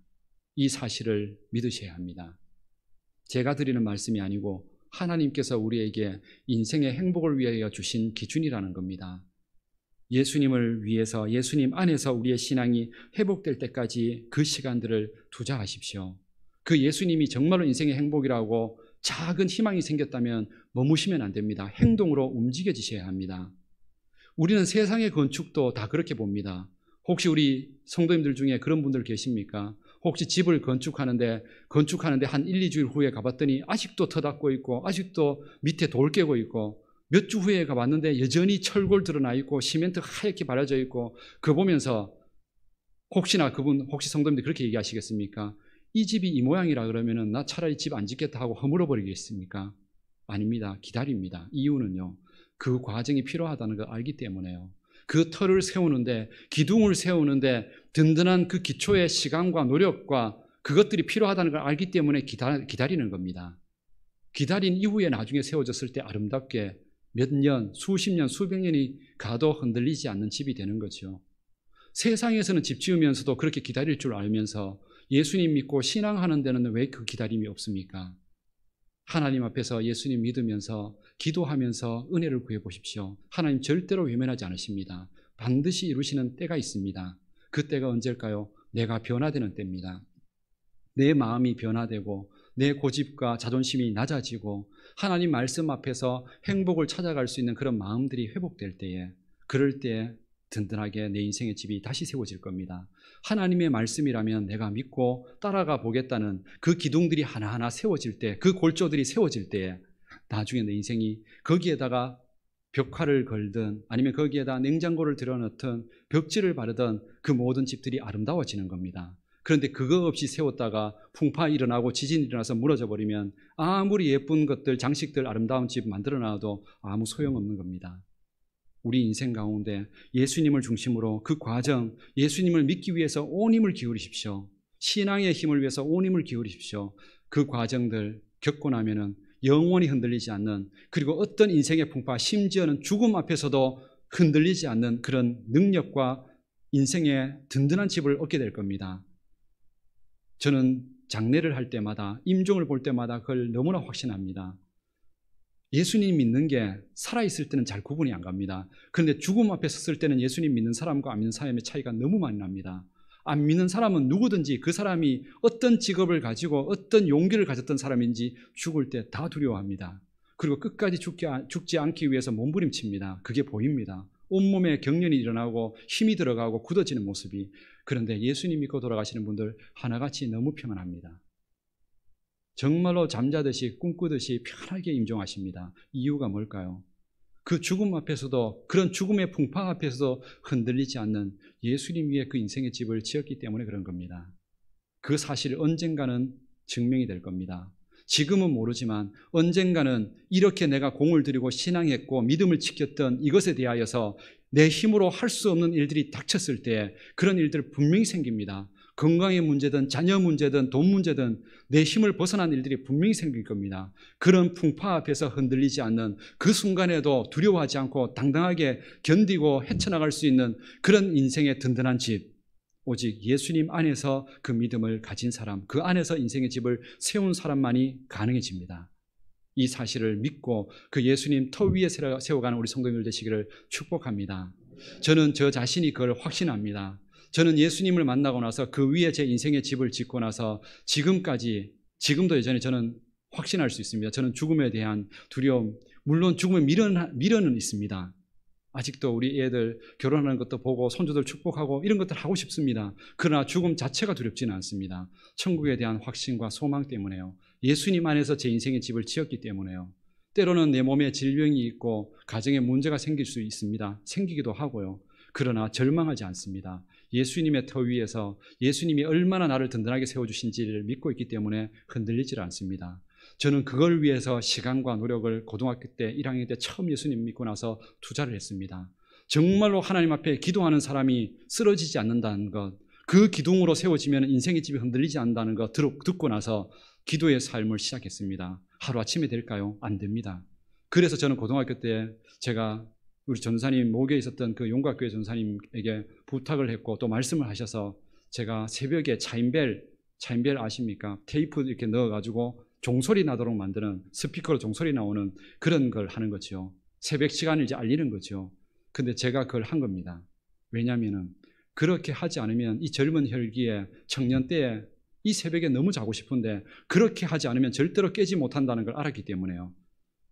Speaker 1: 이 사실을 믿으셔야 합니다. 제가 드리는 말씀이 아니고 하나님께서 우리에게 인생의 행복을 위하여 주신 기준이라는 겁니다. 예수님을 위해서 예수님 안에서 우리의 신앙이 회복될 때까지 그 시간들을 투자하십시오. 그 예수님이 정말로 인생의 행복이라고 작은 희망이 생겼다면 머무시면 안 됩니다. 행동으로 움직여지셔야 합니다. 우리는 세상의 건축도 다 그렇게 봅니다. 혹시 우리 성도님들 중에 그런 분들 계십니까? 혹시 집을 건축하는데 한 1, 2주일 후에 가봤더니 아직도 터닫고 있고 아직도 밑에 돌 깨고 있고 몇 주 후에 가봤는데 여전히 철골 드러나 있고 시멘트 하얗게 바려져 있고 그거 보면서 혹시 성도님들 그렇게 얘기하시겠습니까? 이 집이 이 모양이라 그러면은 나 차라리 집 안 짓겠다 하고 허물어 버리겠습니까? 아닙니다. 기다립니다. 이유는요. 그 과정이 필요하다는 걸 알기 때문에요. 그 터를 세우는데 기둥을 세우는데 든든한 그 기초의 시간과 노력과 그것들이 필요하다는 걸 알기 때문에 기다리는 겁니다. 기다린 이후에 나중에 세워졌을 때 아름답게 몇 년, 수십 년, 수백 년이 가도 흔들리지 않는 집이 되는 거죠. 세상에서는 집 지으면서도 그렇게 기다릴 줄 알면서 예수님 믿고 신앙하는 데는 왜 그 기다림이 없습니까? 하나님 앞에서 예수님 믿으면서 기도하면서 은혜를 구해보십시오. 하나님 절대로 외면하지 않으십니다. 반드시 이루시는 때가 있습니다. 그 때가 언제일까요? 내가 변화되는 때입니다. 내 마음이 변화되고 내 고집과 자존심이 낮아지고 하나님 말씀 앞에서 행복을 찾아갈 수 있는 그런 마음들이 회복될 때에 그럴 때 든든하게 내 인생의 집이 다시 세워질 겁니다. 하나님의 말씀이라면 내가 믿고 따라가 보겠다는 그 기둥들이 하나하나 세워질 때, 그 골조들이 세워질 때에 나중에 내 인생이 거기에다가 벽화를 걸든 아니면 거기에다 냉장고를 들여놓든 벽지를 바르든 그 모든 집들이 아름다워지는 겁니다. 그런데 그거 없이 세웠다가 풍파 일어나고 지진 일어나서 무너져 버리면 아무리 예쁜 것들, 장식들, 아름다운 집 만들어 놔도 아무 소용없는 겁니다. 우리 인생 가운데 예수님을 중심으로 그 과정, 예수님을 믿기 위해서 온 힘을 기울이십시오. 신앙의 힘을 위해서 온 힘을 기울이십시오. 그 과정들 겪고 나면은 영원히 흔들리지 않는, 그리고 어떤 인생의 풍파, 심지어는 죽음 앞에서도 흔들리지 않는 그런 능력과 인생의 든든한 집을 얻게 될 겁니다. 저는 장례를 할 때마다, 임종을 볼 때마다 그걸 너무나 확신합니다. 예수님 믿는 게 살아있을 때는 잘 구분이 안 갑니다. 그런데 죽음 앞에 섰을 때는 예수님 믿는 사람과 안 믿는 사람의 차이가 너무 많이 납니다. 안 믿는 사람은 누구든지 그 사람이 어떤 직업을 가지고 어떤 용기를 가졌던 사람인지 죽을 때 다 두려워합니다. 그리고 끝까지 죽지 않기 위해서 몸부림칩니다. 그게 보입니다. 온몸에 경련이 일어나고 힘이 들어가고 굳어지는 모습이. 그런데 예수님 믿고 돌아가시는 분들 하나같이 너무 평안합니다. 정말로 잠자듯이 꿈꾸듯이 편하게 임종하십니다. 이유가 뭘까요? 그 죽음 앞에서도, 그런 죽음의 풍파 앞에서도 흔들리지 않는 예수님 위에 그 인생의 집을 지었기 때문에 그런 겁니다. 그 사실을 언젠가는 증명이 될 겁니다. 지금은 모르지만 언젠가는 이렇게 내가 공을 들이고 신앙했고 믿음을 지켰던 이것에 대하여서 내 힘으로 할 수 없는 일들이 닥쳤을 때 그런 일들 분명히 생깁니다. 건강의 문제든 자녀 문제든 돈 문제든 내 힘을 벗어난 일들이 분명히 생길 겁니다. 그런 풍파 앞에서 흔들리지 않는, 그 순간에도 두려워하지 않고 당당하게 견디고 헤쳐나갈 수 있는 그런 인생의 든든한 집, 오직 예수님 안에서 그 믿음을 가진 사람, 그 안에서 인생의 집을 세운 사람만이 가능해집니다. 이 사실을 믿고 그 예수님 터 위에 세워가는 우리 성도님들 되시기를 축복합니다. 저는 저 자신이 그걸 확신합니다. 저는 예수님을 만나고 나서 그 위에 제 인생의 집을 짓고 나서 지금도 여전히 저는 확신할 수 있습니다. 저는 죽음에 대한 두려움, 물론 죽음의 미련은 있습니다. 아직도 우리 애들 결혼하는 것도 보고 손주들 축복하고 이런 것들 하고 싶습니다. 그러나 죽음 자체가 두렵지는 않습니다. 천국에 대한 확신과 소망 때문에요. 예수님 안에서 제 인생의 집을 지었기 때문에요. 때로는 내 몸에 질병이 있고 가정에 문제가 생길 수 있습니다. 생기기도 하고요. 그러나 절망하지 않습니다. 예수님의 터 위에서 예수님이 얼마나 나를 든든하게 세워주신지를 믿고 있기 때문에 흔들리지 않습니다. 저는 그걸 위해서 시간과 노력을 고등학교 때 1학년 때 처음 예수님 믿고 나서 투자를 했습니다. 정말로 하나님 앞에 기도하는 사람이 쓰러지지 않는다는 것, 그 기둥으로 세워지면 인생의 집이 흔들리지 않는다는 것 듣고 나서 기도의 삶을 시작했습니다. 하루아침에 될까요? 안 됩니다. 그래서 저는 고등학교 때 제가 우리 전사님, 목에 있었던 그 용각교회 전사님에게 부탁을 했고 또 말씀을 하셔서 제가 새벽에 차인벨 아십니까? 테이프 이렇게 넣어가지고 종소리 나도록 만드는, 스피커로 종소리 나오는 그런 걸 하는 거죠. 새벽 시간을 이제 알리는 거죠. 근데 제가 그걸 한 겁니다. 왜냐하면 그렇게 하지 않으면 이 젊은 혈기에 청년 때에 이 새벽에 너무 자고 싶은데 그렇게 하지 않으면 절대로 깨지 못한다는 걸 알았기 때문에요.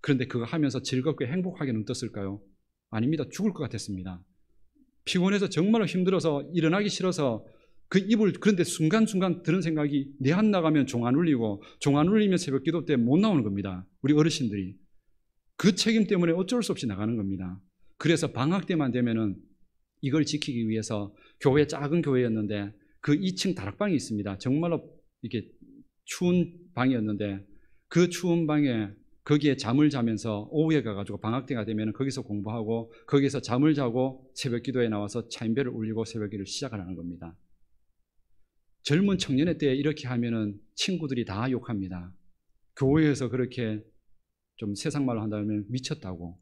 Speaker 1: 그런데 그거 하면서 즐겁게 행복하게 눈 떴을까요? 아닙니다. 죽을 것 같았습니다. 피곤해서 정말로 힘들어서 일어나기 싫어서 그런데 순간순간 드는 생각이 내 한 나가면 종 안 울리고 종 안 울리면 새벽 기도 때 못 나오는 겁니다. 우리 어르신들이. 그 책임 때문에 어쩔 수 없이 나가는 겁니다. 그래서 방학 때만 되면은 이걸 지키기 위해서 작은 교회였는데 그 2층 다락방이 있습니다. 정말로 이렇게 추운 방이었는데 그 추운 방에 거기에 잠을 자면서 오후에 가가지고 방학 때가 되면 거기서 공부하고 거기서 잠을 자고 새벽 기도에 나와서 차인벨을 울리고 새벽 기도를 시작하는 겁니다. 젊은 청년의 때에 이렇게 하면은 친구들이 다 욕합니다. 교회에서 그렇게 좀 세상 말로 한다면 미쳤다고.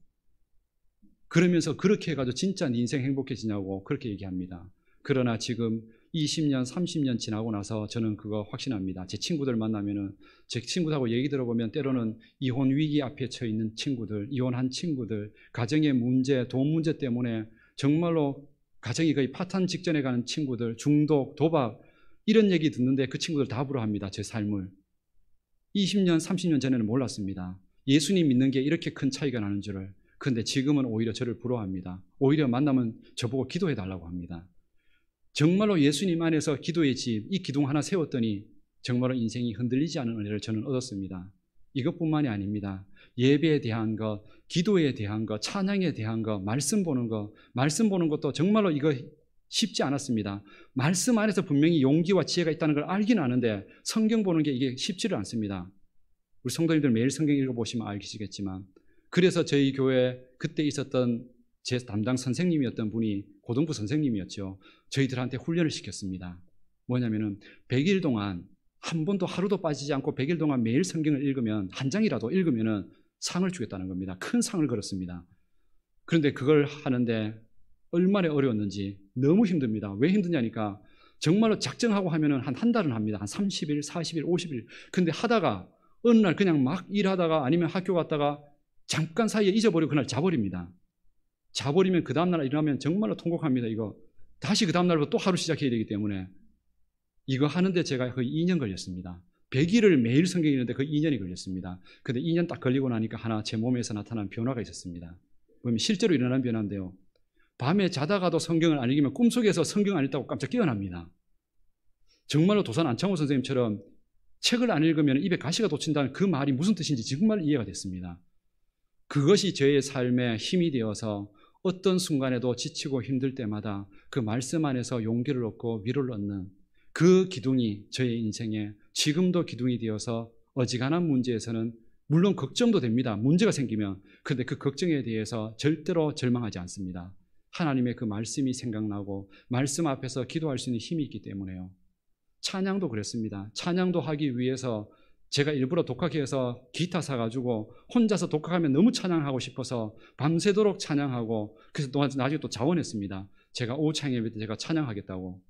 Speaker 1: 그러면서 그렇게 해가지고 진짜 네 인생 행복해지냐고 그렇게 얘기합니다. 그러나 지금 20년, 30년 지나고 나서 저는 그거 확신합니다. 제 친구들 만나면은 제 친구들하고 얘기 들어보면 때로는 이혼 위기 앞에 처해 있는 친구들, 이혼한 친구들, 가정의 문제, 돈 문제 때문에 정말로 가정이 거의 파탄 직전에 가는 친구들, 중독, 도박 이런 얘기 듣는데 그 친구들 다 부러워합니다. 제 삶을. 20년, 30년 전에는 몰랐습니다. 예수님 믿는 게 이렇게 큰 차이가 나는 줄을. 그런데 지금은 오히려 저를 부러워합니다. 오히려 만나면 저보고 기도해 달라고 합니다. 정말로 예수님 안에서 기도의 집, 이 기둥 하나 세웠더니 정말로 인생이 흔들리지 않은 은혜를 저는 얻었습니다. 이것뿐만이 아닙니다. 예배에 대한 것, 기도에 대한 것, 찬양에 대한 것, 말씀 보는 것도 정말로 이거 쉽지 않았습니다. 말씀 안에서 분명히 용기와 지혜가 있다는 걸 알긴 아는데 성경 보는 게 이게 쉽지를 않습니다. 우리 성도님들 매일 성경 읽어보시면 알겠지만 그래서 저희 교회 그때 있었던 제 담당 선생님이었던 분이 고등부 선생님이었죠. 저희들한테 훈련을 시켰습니다. 뭐냐면은 100일 동안 한 번도 하루도 빠지지 않고 100일 동안 매일 성경을 읽으면 한 장이라도 읽으면은 상을 주겠다는 겁니다. 큰 상을 걸었습니다. 그런데 그걸 하는데 얼마나 어려웠는지 너무 힘듭니다. 왜 힘드냐니까 정말로 작정하고 하면은 한 달은 합니다. 한 30일, 40일, 50일. 근데 하다가 어느 날 그냥 막 일하다가 아니면 학교 갔다가 잠깐 사이에 잊어버리고 그날 자버립니다. 자버리면 그 다음날 일어나면 정말로 통곡합니다. 이거 다시 그 다음날부터 또 하루 시작해야 되기 때문에 이거 하는데 제가 거의 2년 걸렸습니다. 100일을 매일 성경 읽는데 거의 2년이 걸렸습니다. 근데 2년 딱 걸리고 나니까 하나 제 몸에서 나타난 변화가 있었습니다. 보면 실제로 일어난 변화인데요. 밤에 자다가도 성경을 안 읽으면 꿈속에서 성경 안 읽다고 깜짝 깨어납니다. 정말로 도산 안창호 선생님처럼 책을 안 읽으면 입에 가시가 돋친다는 그 말이 무슨 뜻인지 정말 이해가 됐습니다. 그것이 저의 삶에 힘이 되어서 어떤 순간에도 지치고 힘들 때마다 그 말씀 안에서 용기를 얻고 위로를 얻는 그 기둥이 저의 인생에 지금도 기둥이 되어서 어지간한 문제에서는 물론 걱정도 됩니다. 문제가 생기면. 그런데 그 걱정에 대해서 절대로 절망하지 않습니다. 하나님의 그 말씀이 생각나고 말씀 앞에서 기도할 수 있는 힘이 있기 때문에요. 찬양도 그랬습니다. 찬양도 하기 위해서 제가 일부러 독학해서 기타 사가지고 혼자서 독학하면 너무 찬양하고 싶어서 밤새도록 찬양하고 그래서 나중에 또 자원했습니다. 제가 오후창 예배 때 제가 찬양하겠다고.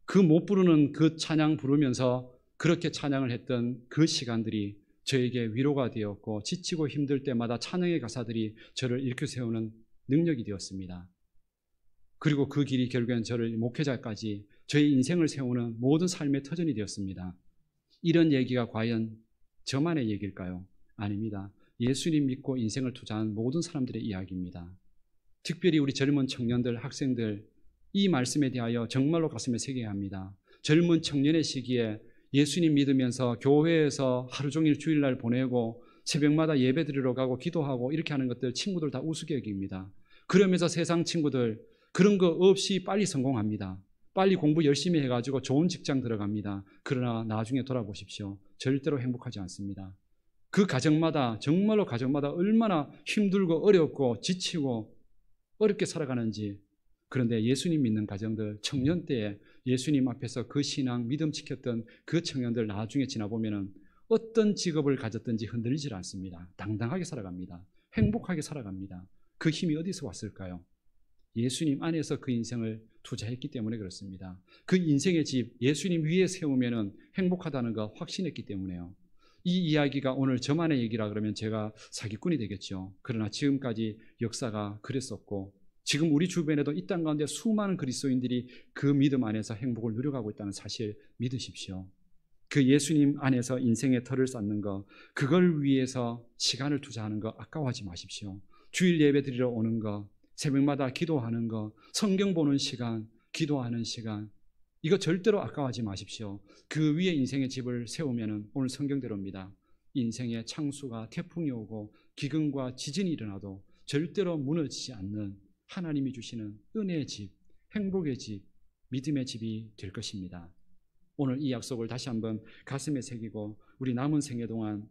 Speaker 1: 그 못 부르는 그 찬양 부르면서 그렇게 찬양을 했던 그 시간들이 저에게 위로가 되었고 지치고 힘들 때마다 찬양의 가사들이 저를 일으켜 세우는 능력이 되었습니다. 그리고 그 길이 결국엔 저를 목회자까지 저의 인생을 세우는 모든 삶의 터전이 되었습니다. 이런 얘기가 과연 저만의 얘기일까요? 아닙니다. 예수님 믿고 인생을 투자한 모든 사람들의 이야기입니다. 특별히 우리 젊은 청년들, 학생들 이 말씀에 대하여 정말로 가슴에 새겨야 합니다. 젊은 청년의 시기에 예수님 믿으면서 교회에서 하루 종일 주일날 보내고 새벽마다 예배 드리러 가고 기도하고 이렇게 하는 것들 친구들 다 우습게 여깁니다. 그러면서 세상 친구들 그런 거 없이 빨리 성공합니다. 빨리 공부 열심히 해가지고 좋은 직장 들어갑니다. 그러나 나중에 돌아보십시오. 절대로 행복하지 않습니다. 그 가정마다 정말로 가정마다 얼마나 힘들고 어렵고 지치고 어렵게 살아가는지. 그런데 예수님 믿는 가정들 청년 때에 예수님 앞에서 그 신앙 믿음 지켰던 그 청년들 나중에 지나보면은 어떤 직업을 가졌든지 흔들리질 않습니다. 당당하게 살아갑니다. 행복하게 살아갑니다. 그 힘이 어디서 왔을까요? 예수님 안에서 그 인생을 투자했기 때문에 그렇습니다. 그 인생의 집 예수님 위에 세우면은 행복하다는 거 확신했기 때문에요. 이 이야기가 오늘 저만의 얘기라 그러면 제가 사기꾼이 되겠죠. 그러나 지금까지 역사가 그랬었고 지금 우리 주변에도 이 땅 가운데 수많은 그리스도인들이 그 믿음 안에서 행복을 누려가고 있다는 사실 믿으십시오. 그 예수님 안에서 인생의 터를 쌓는 거, 그걸 위해서 시간을 투자하는 거 아까워하지 마십시오. 주일 예배 드리러 오는 거, 새벽마다 기도하는 거, 성경 보는 시간, 기도하는 시간, 이거 절대로 아까워하지 마십시오. 그 위에 인생의 집을 세우면 오늘 성경대로입니다. 인생의 창수가 태풍이 오고 기근과 지진이 일어나도 절대로 무너지지 않는 하나님이 주시는 은혜의 집, 행복의 집, 믿음의 집이 될 것입니다. 오늘 이 약속을 다시 한번 가슴에 새기고 우리 남은 생애 동안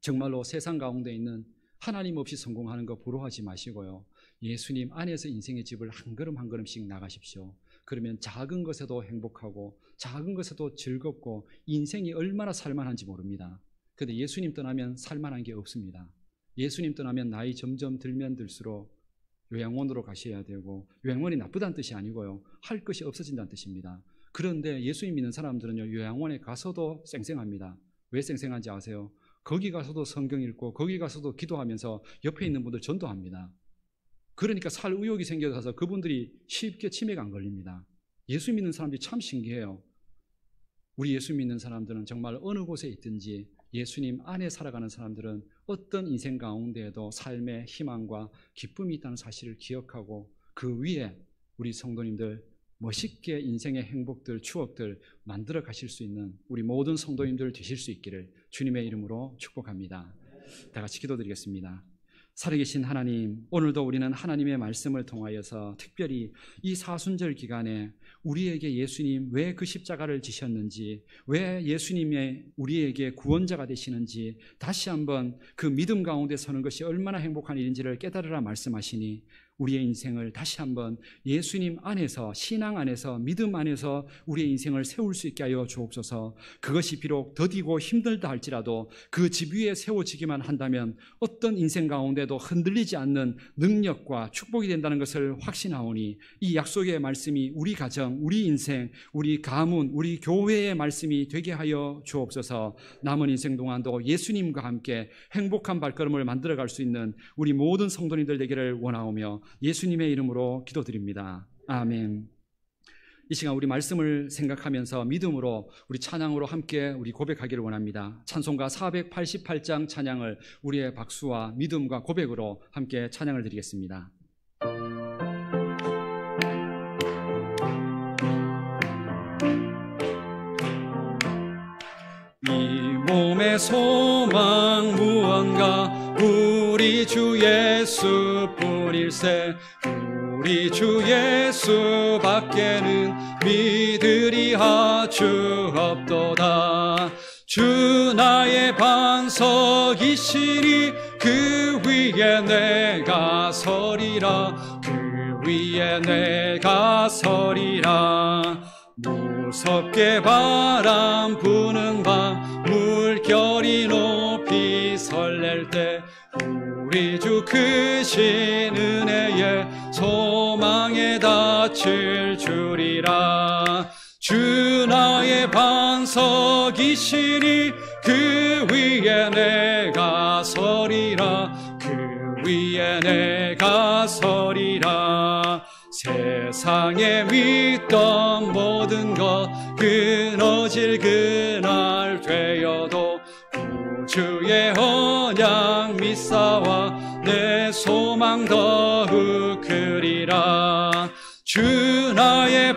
Speaker 1: 정말로 세상 가운데 있는 하나님 없이 성공하는 거 부러워하지 마시고요. 예수님 안에서 인생의 집을 한 걸음 한 걸음씩 나가십시오. 그러면 작은 것에도 행복하고 작은 것에도 즐겁고 인생이 얼마나 살만한지 모릅니다. 그런데 예수님 떠나면 살만한 게 없습니다. 예수님 떠나면 나이 점점 들면 들수록 요양원으로 가셔야 되고, 요양원이 나쁘다는 뜻이 아니고요, 할 것이 없어진다는 뜻입니다. 그런데 예수님 믿는 사람들은요, 요양원에 가서도 쌩쌩합니다. 왜 쌩쌩한지 아세요? 거기 가서도 성경 읽고 거기 가서도 기도하면서 옆에 있는 분들 전도합니다. 그러니까 살 의욕이 생겨서 그분들이 쉽게 치매가 안 걸립니다. 예수 믿는 사람들이 참 신기해요. 우리 예수 믿는 사람들은 정말 어느 곳에 있든지 예수님 안에 살아가는 사람들은 어떤 인생 가운데에도 삶의 희망과 기쁨이 있다는 사실을 기억하고 그 위에 우리 성도님들 멋있게 인생의 행복들, 추억들 만들어 가실 수 있는 우리 모든 성도님들 되실 수 있기를 주님의 이름으로 축복합니다. 다 같이 기도드리겠습니다. 살아계신 하나님, 오늘도 우리는 하나님의 말씀을 통하여서 특별히 이 사순절 기간에 우리에게 예수님 왜 그 십자가를 지셨는지, 왜 예수님의 우리에게 구원자가 되시는지 다시 한번 그 믿음 가운데 서는 것이 얼마나 행복한 일인지를 깨달으라 말씀하시니 우리의 인생을 다시 한번 예수님 안에서, 신앙 안에서, 믿음 안에서 우리의 인생을 세울 수 있게 하여 주옵소서. 그것이 비록 더디고 힘들다 할지라도 그 집 위에 세워지기만 한다면 어떤 인생 가운데도 흔들리지 않는 능력과 축복이 된다는 것을 확신하오니 이 약속의 말씀이 우리 가정, 우리 인생, 우리 가문, 우리 교회의 말씀이 되게 하여 주옵소서. 남은 인생 동안도 예수님과 함께 행복한 발걸음을 만들어갈 수 있는 우리 모든 성도님들 되기를 원하오며 예수님의 이름으로 기도드립니다. 아멘. 이 시간 우리 말씀을 생각하면서 믿음으로 우리 찬양으로 함께 우리 고백하기를 원합니다. 찬송가 488장 찬양을 우리의 박수와 믿음과 고백으로 함께 찬양을 드리겠습니다. 이 몸의 소망 무언가 우리 주 예수뿐일세. 우리 주 예수밖에는 믿으리 하주 없도다. 주 나의 반석이시니 그 위에 내가 서리라. 그 위에 내가 서리라. 무섭게 바람 부는 밤 물결이 높이 설렐 때 우리 주 크신 은혜에 소망에 닿칠 줄이라. 주 나의 반석이시니 그 위에 내가 서리라. 그 위에 내가 서리라. 세상에 믿던 모든 것 끊어질 그날 되어도 주의 언약 믿사와 내 소망 더욱 크리라. 주 나의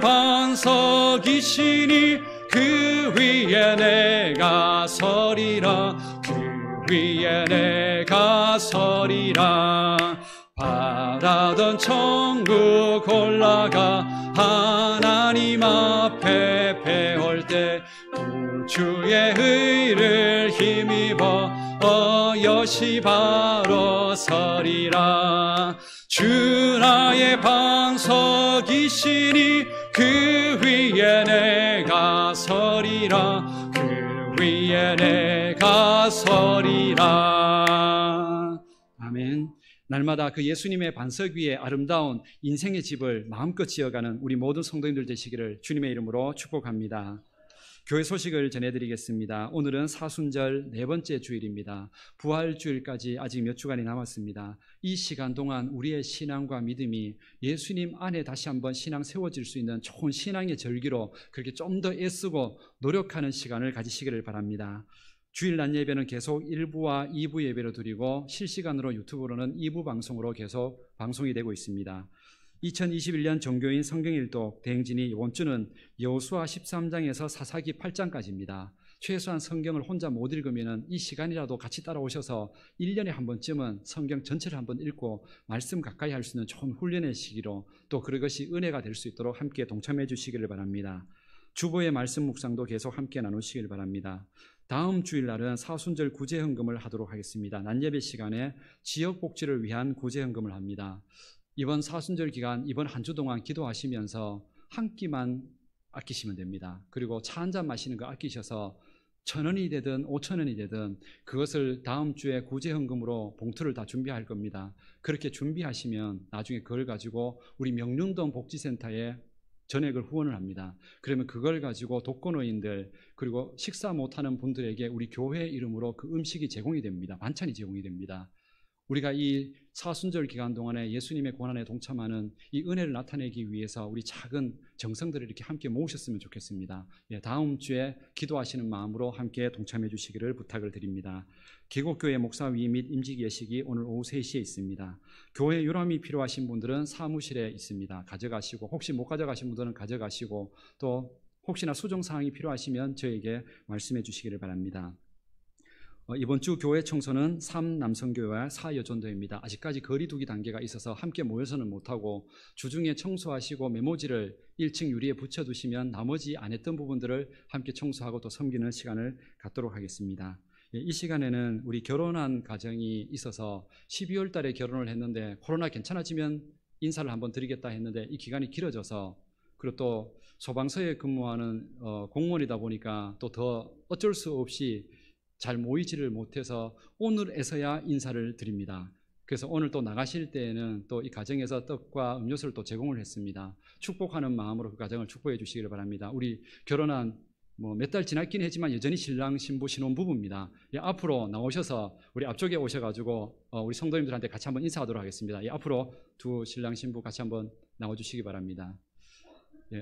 Speaker 1: 반석이시니 그 위에 내가 서리라. 그 위에 내가 서리라. 바라던 천국 올라가 하나님 앞에 배울 때 주의 의를 힘입어 여시 바로 서리라. 주 나의 반석이시니 그 위에 내가 서리라. 그 위에 내가 서리라. 아멘. 날마다 그 예수님의 반석 위에 아름다운 인생의 집을 마음껏 지어가는 우리 모든 성도님들 되시기를 주님의 이름으로 축복합니다. 교회 소식을 전해드리겠습니다. 오늘은 사순절 네 번째 주일입니다. 부활주일까지 아직 몇 주간이 남았습니다. 이 시간 동안 우리의 신앙과 믿음이 예수님 안에 다시 한번 신앙 세워질 수 있는 좋은 신앙의 절기로 그렇게 좀 더 애쓰고 노력하는 시간을 가지시기를 바랍니다. 주일 낮 예배는 계속 1부와 2부 예배로 드리고 실시간으로 유튜브로는 2부 방송으로 계속 방송이 되고 있습니다. 2021년 종교인 성경일독 대행진이 이번 주는 여호수아 13장에서 사사기 8장까지입니다. 최소한 성경을 혼자 못 읽으면 이 시간이라도 같이 따라오셔서 1년에 한 번쯤은 성경 전체를 한번 읽고 말씀 가까이 할 수 있는 좋은 훈련의 시기로 또 그것이 은혜가 될 수 있도록 함께 동참해 주시기를 바랍니다. 주보의 말씀 묵상도 계속 함께 나누시길 바랍니다. 다음 주일날은 사순절 구제헌금을 하도록 하겠습니다. 낮예배 시간에 지역복지를 위한 구제헌금을 합니다. 이번 사순절 기간 이번 한 주 동안 기도하시면서 한 끼만 아끼시면 됩니다. 그리고 차 한 잔 마시는 거 아끼셔서 1,000원이 되든 5,000원이 되든 그것을 다음 주에 구제헌금으로 봉투를 다 준비할 겁니다. 그렇게 준비하시면 나중에 그걸 가지고 우리 명륜동 복지센터에 전액을 후원을 합니다. 그러면 그걸 가지고 독거노인들 그리고 식사 못하는 분들에게 우리 교회 이름으로 그 음식이 제공이 됩니다. 반찬이 제공이 됩니다. 우리가 이 사순절 기간 동안에 예수님의 고난에 동참하는 이 은혜를 나타내기 위해서 우리 작은 정성들을 이렇게 함께 모으셨으면 좋겠습니다. 다음 주에 기도하시는 마음으로 함께 동참해 주시기를 부탁을 드립니다. 계곡교회 목사위 및 임직 예식이 오늘 오후 3시에 있습니다. 교회 유람이 필요하신 분들은 사무실에 있습니다. 가져가시고 혹시 못 가져가신 분들은 가져가시고 또 혹시나 수정사항이 필요하시면 저에게 말씀해 주시기를 바랍니다. 이번 주 교회 청소는 3남성교회와 4여전도입니다. 아직까지 거리두기 단계가 있어서 함께 모여서는 못하고 주중에 청소하시고 메모지를 1층 유리에 붙여두시면 나머지 안 했던 부분들을 함께 청소하고 또 섬기는 시간을 갖도록 하겠습니다. 이 시간에는 우리 결혼한 가정이 있어서 12월 달에 결혼을 했는데 코로나 괜찮아지면 인사를 한번 드리겠다 했는데 이 기간이 길어져서 그리고 또 소방서에 근무하는 공무원이다 보니까 또 더 어쩔 수 없이 잘 모이지를 못해서 오늘에서야 인사를 드립니다. 그래서 오늘 또 나가실 때에는 또 이 가정에서 떡과 음료수를 또 제공을 했습니다. 축복하는 마음으로 그 가정을 축복해 주시기를 바랍니다. 우리 결혼한 몇 달 지났긴 했지만 여전히 신랑 신부 신혼부부입니다. 앞으로 나오셔서 우리 앞쪽에 오셔가지고 우리 성도님들한테 같이 한번 인사하도록 하겠습니다. 앞으로 두 신랑 신부 같이 한번 나와주시기 바랍니다.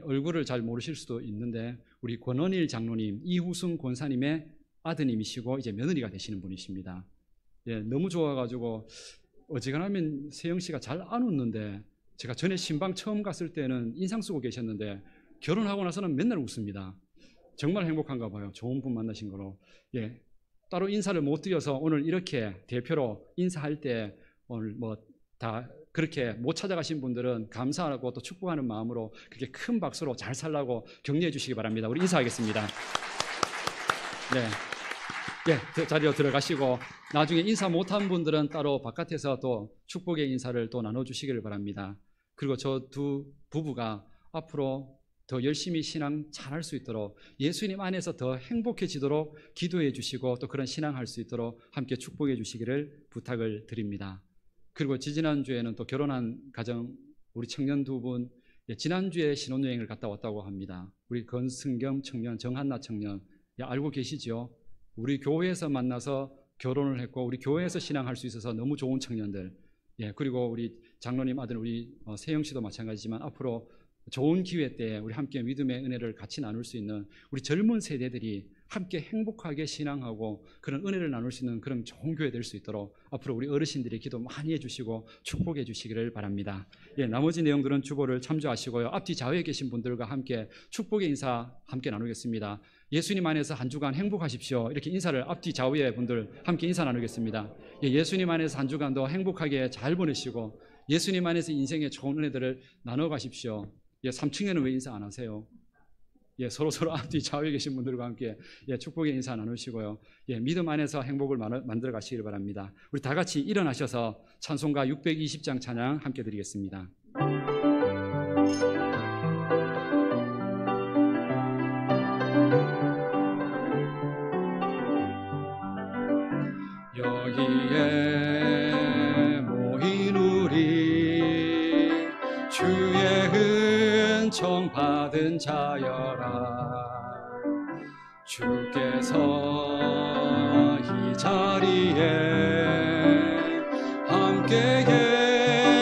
Speaker 1: 얼굴을 잘 모르실 수도 있는데 우리 권원일 장로님, 이후승 권사님의 아드님이시고 이제 며느리가 되시는 분이십니다. 너무 좋아가지고 어지간하면 세영 씨가 잘 안 웃는데 제가 전에 신방 처음 갔을 때는 인상 쓰고 계셨는데 결혼하고 나서는 맨날 웃습니다. 정말 행복한가 봐요. 좋은 분 만나신 거로. 따로 인사를 못 드려서 오늘 이렇게 대표로 인사할 때 오늘 다 그렇게 못 찾아가신 분들은 감사하고 또 축복하는 마음으로 그렇게 큰 박수로 잘 살라고 격려해 주시기 바랍니다. 우리 인사하겠습니다. 자리로 들어가시고 나중에 인사 못한 분들은 따로 바깥에서 또 축복의 인사를 또 나눠주시기를 바랍니다. 그리고 저 두 부부가 앞으로 더 열심히 신앙 잘할 수 있도록 예수님 안에서 더 행복해지도록 기도해 주시고 또 그런 신앙할 수 있도록 함께 축복해 주시기를 부탁을 드립니다. 그리고 지지난주에는 또 결혼한 가정 우리 청년 두 분 지난주에 신혼여행을 갔다 왔다고 합니다. 우리 건승겸 청년, 정한나 청년 알고 계시죠? 우리 교회에서 만나서 결혼을 했고 우리 교회에서 신앙할 수 있어서 너무 좋은 청년들. 그리고 우리 장로님 아들 우리 세영 씨도 마찬가지지만 앞으로 좋은 기회 때 우리 함께 믿음의 은혜를 같이 나눌 수 있는 우리 젊은 세대들이 함께 행복하게 신앙하고 그런 은혜를 나눌 수 있는 그런 좋은 교회 될 수 있도록 앞으로 우리 어르신들이 기도 많이 해주시고 축복해 주시기를 바랍니다. 나머지 내용들은 주보를 참조하시고요. 앞뒤 좌우에 계신 분들과 함께 축복의 인사 함께 나누겠습니다. 예수님 안에서 한 주간 행복하십시오. 이렇게 인사를 앞뒤 좌우의 분들 함께 인사 나누겠습니다. 예수님 안에서 한 주간도 행복하게 잘 보내시고 예수님 안에서 인생의 좋은 은혜들을 나눠 가십시오. 3층에는 왜 인사 안 하세요? 서로 앞뒤 좌우에 계신 분들과 함께 축복의 인사 나누시고요. 믿음 안에서 행복을 만들어 가시기를 바랍니다. 우리 다 같이 일어나셔서 찬송가 620장 찬양 함께 드리겠습니다. 여기에 모인 우리 주의 은총 받은 자여라. 주께서 이 자리에 함께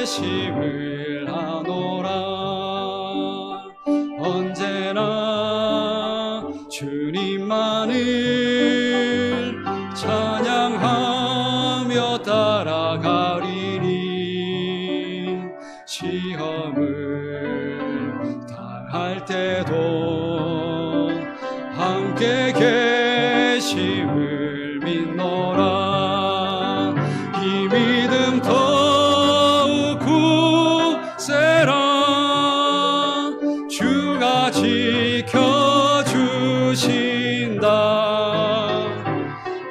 Speaker 1: 계심을 아노라. 언제나 주님만을 찬양하며 따라가리니 시험을 당할 때도 함께 계심을 믿노라. 이 믿음 더욱 굳세라. 주가 지켜주신다.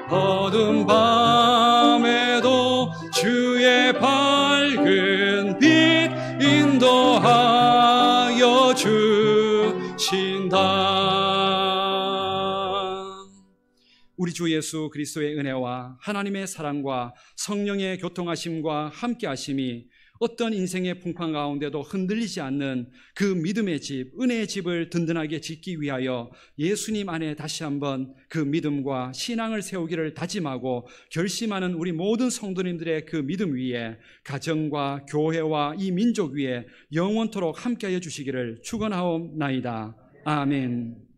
Speaker 1: 어두운 밤에도 주의 밝은 빛 인도하여 주신다. 우리 주 예수 그리스도의 은혜와 하나님의 사랑과 성령의 교통하심과 함께하심이 어떤 인생의 풍파 가운데도 흔들리지 않는 그 믿음의 집, 은혜의 집을 든든하게 짓기 위하여 예수님 안에 다시 한번 그 믿음과 신앙을 세우기를 다짐하고 결심하는 우리 모든 성도님들의 그 믿음 위에 가정과 교회와 이 민족 위에 영원토록 함께하여 주시기를 축원하옵나이다. 아멘.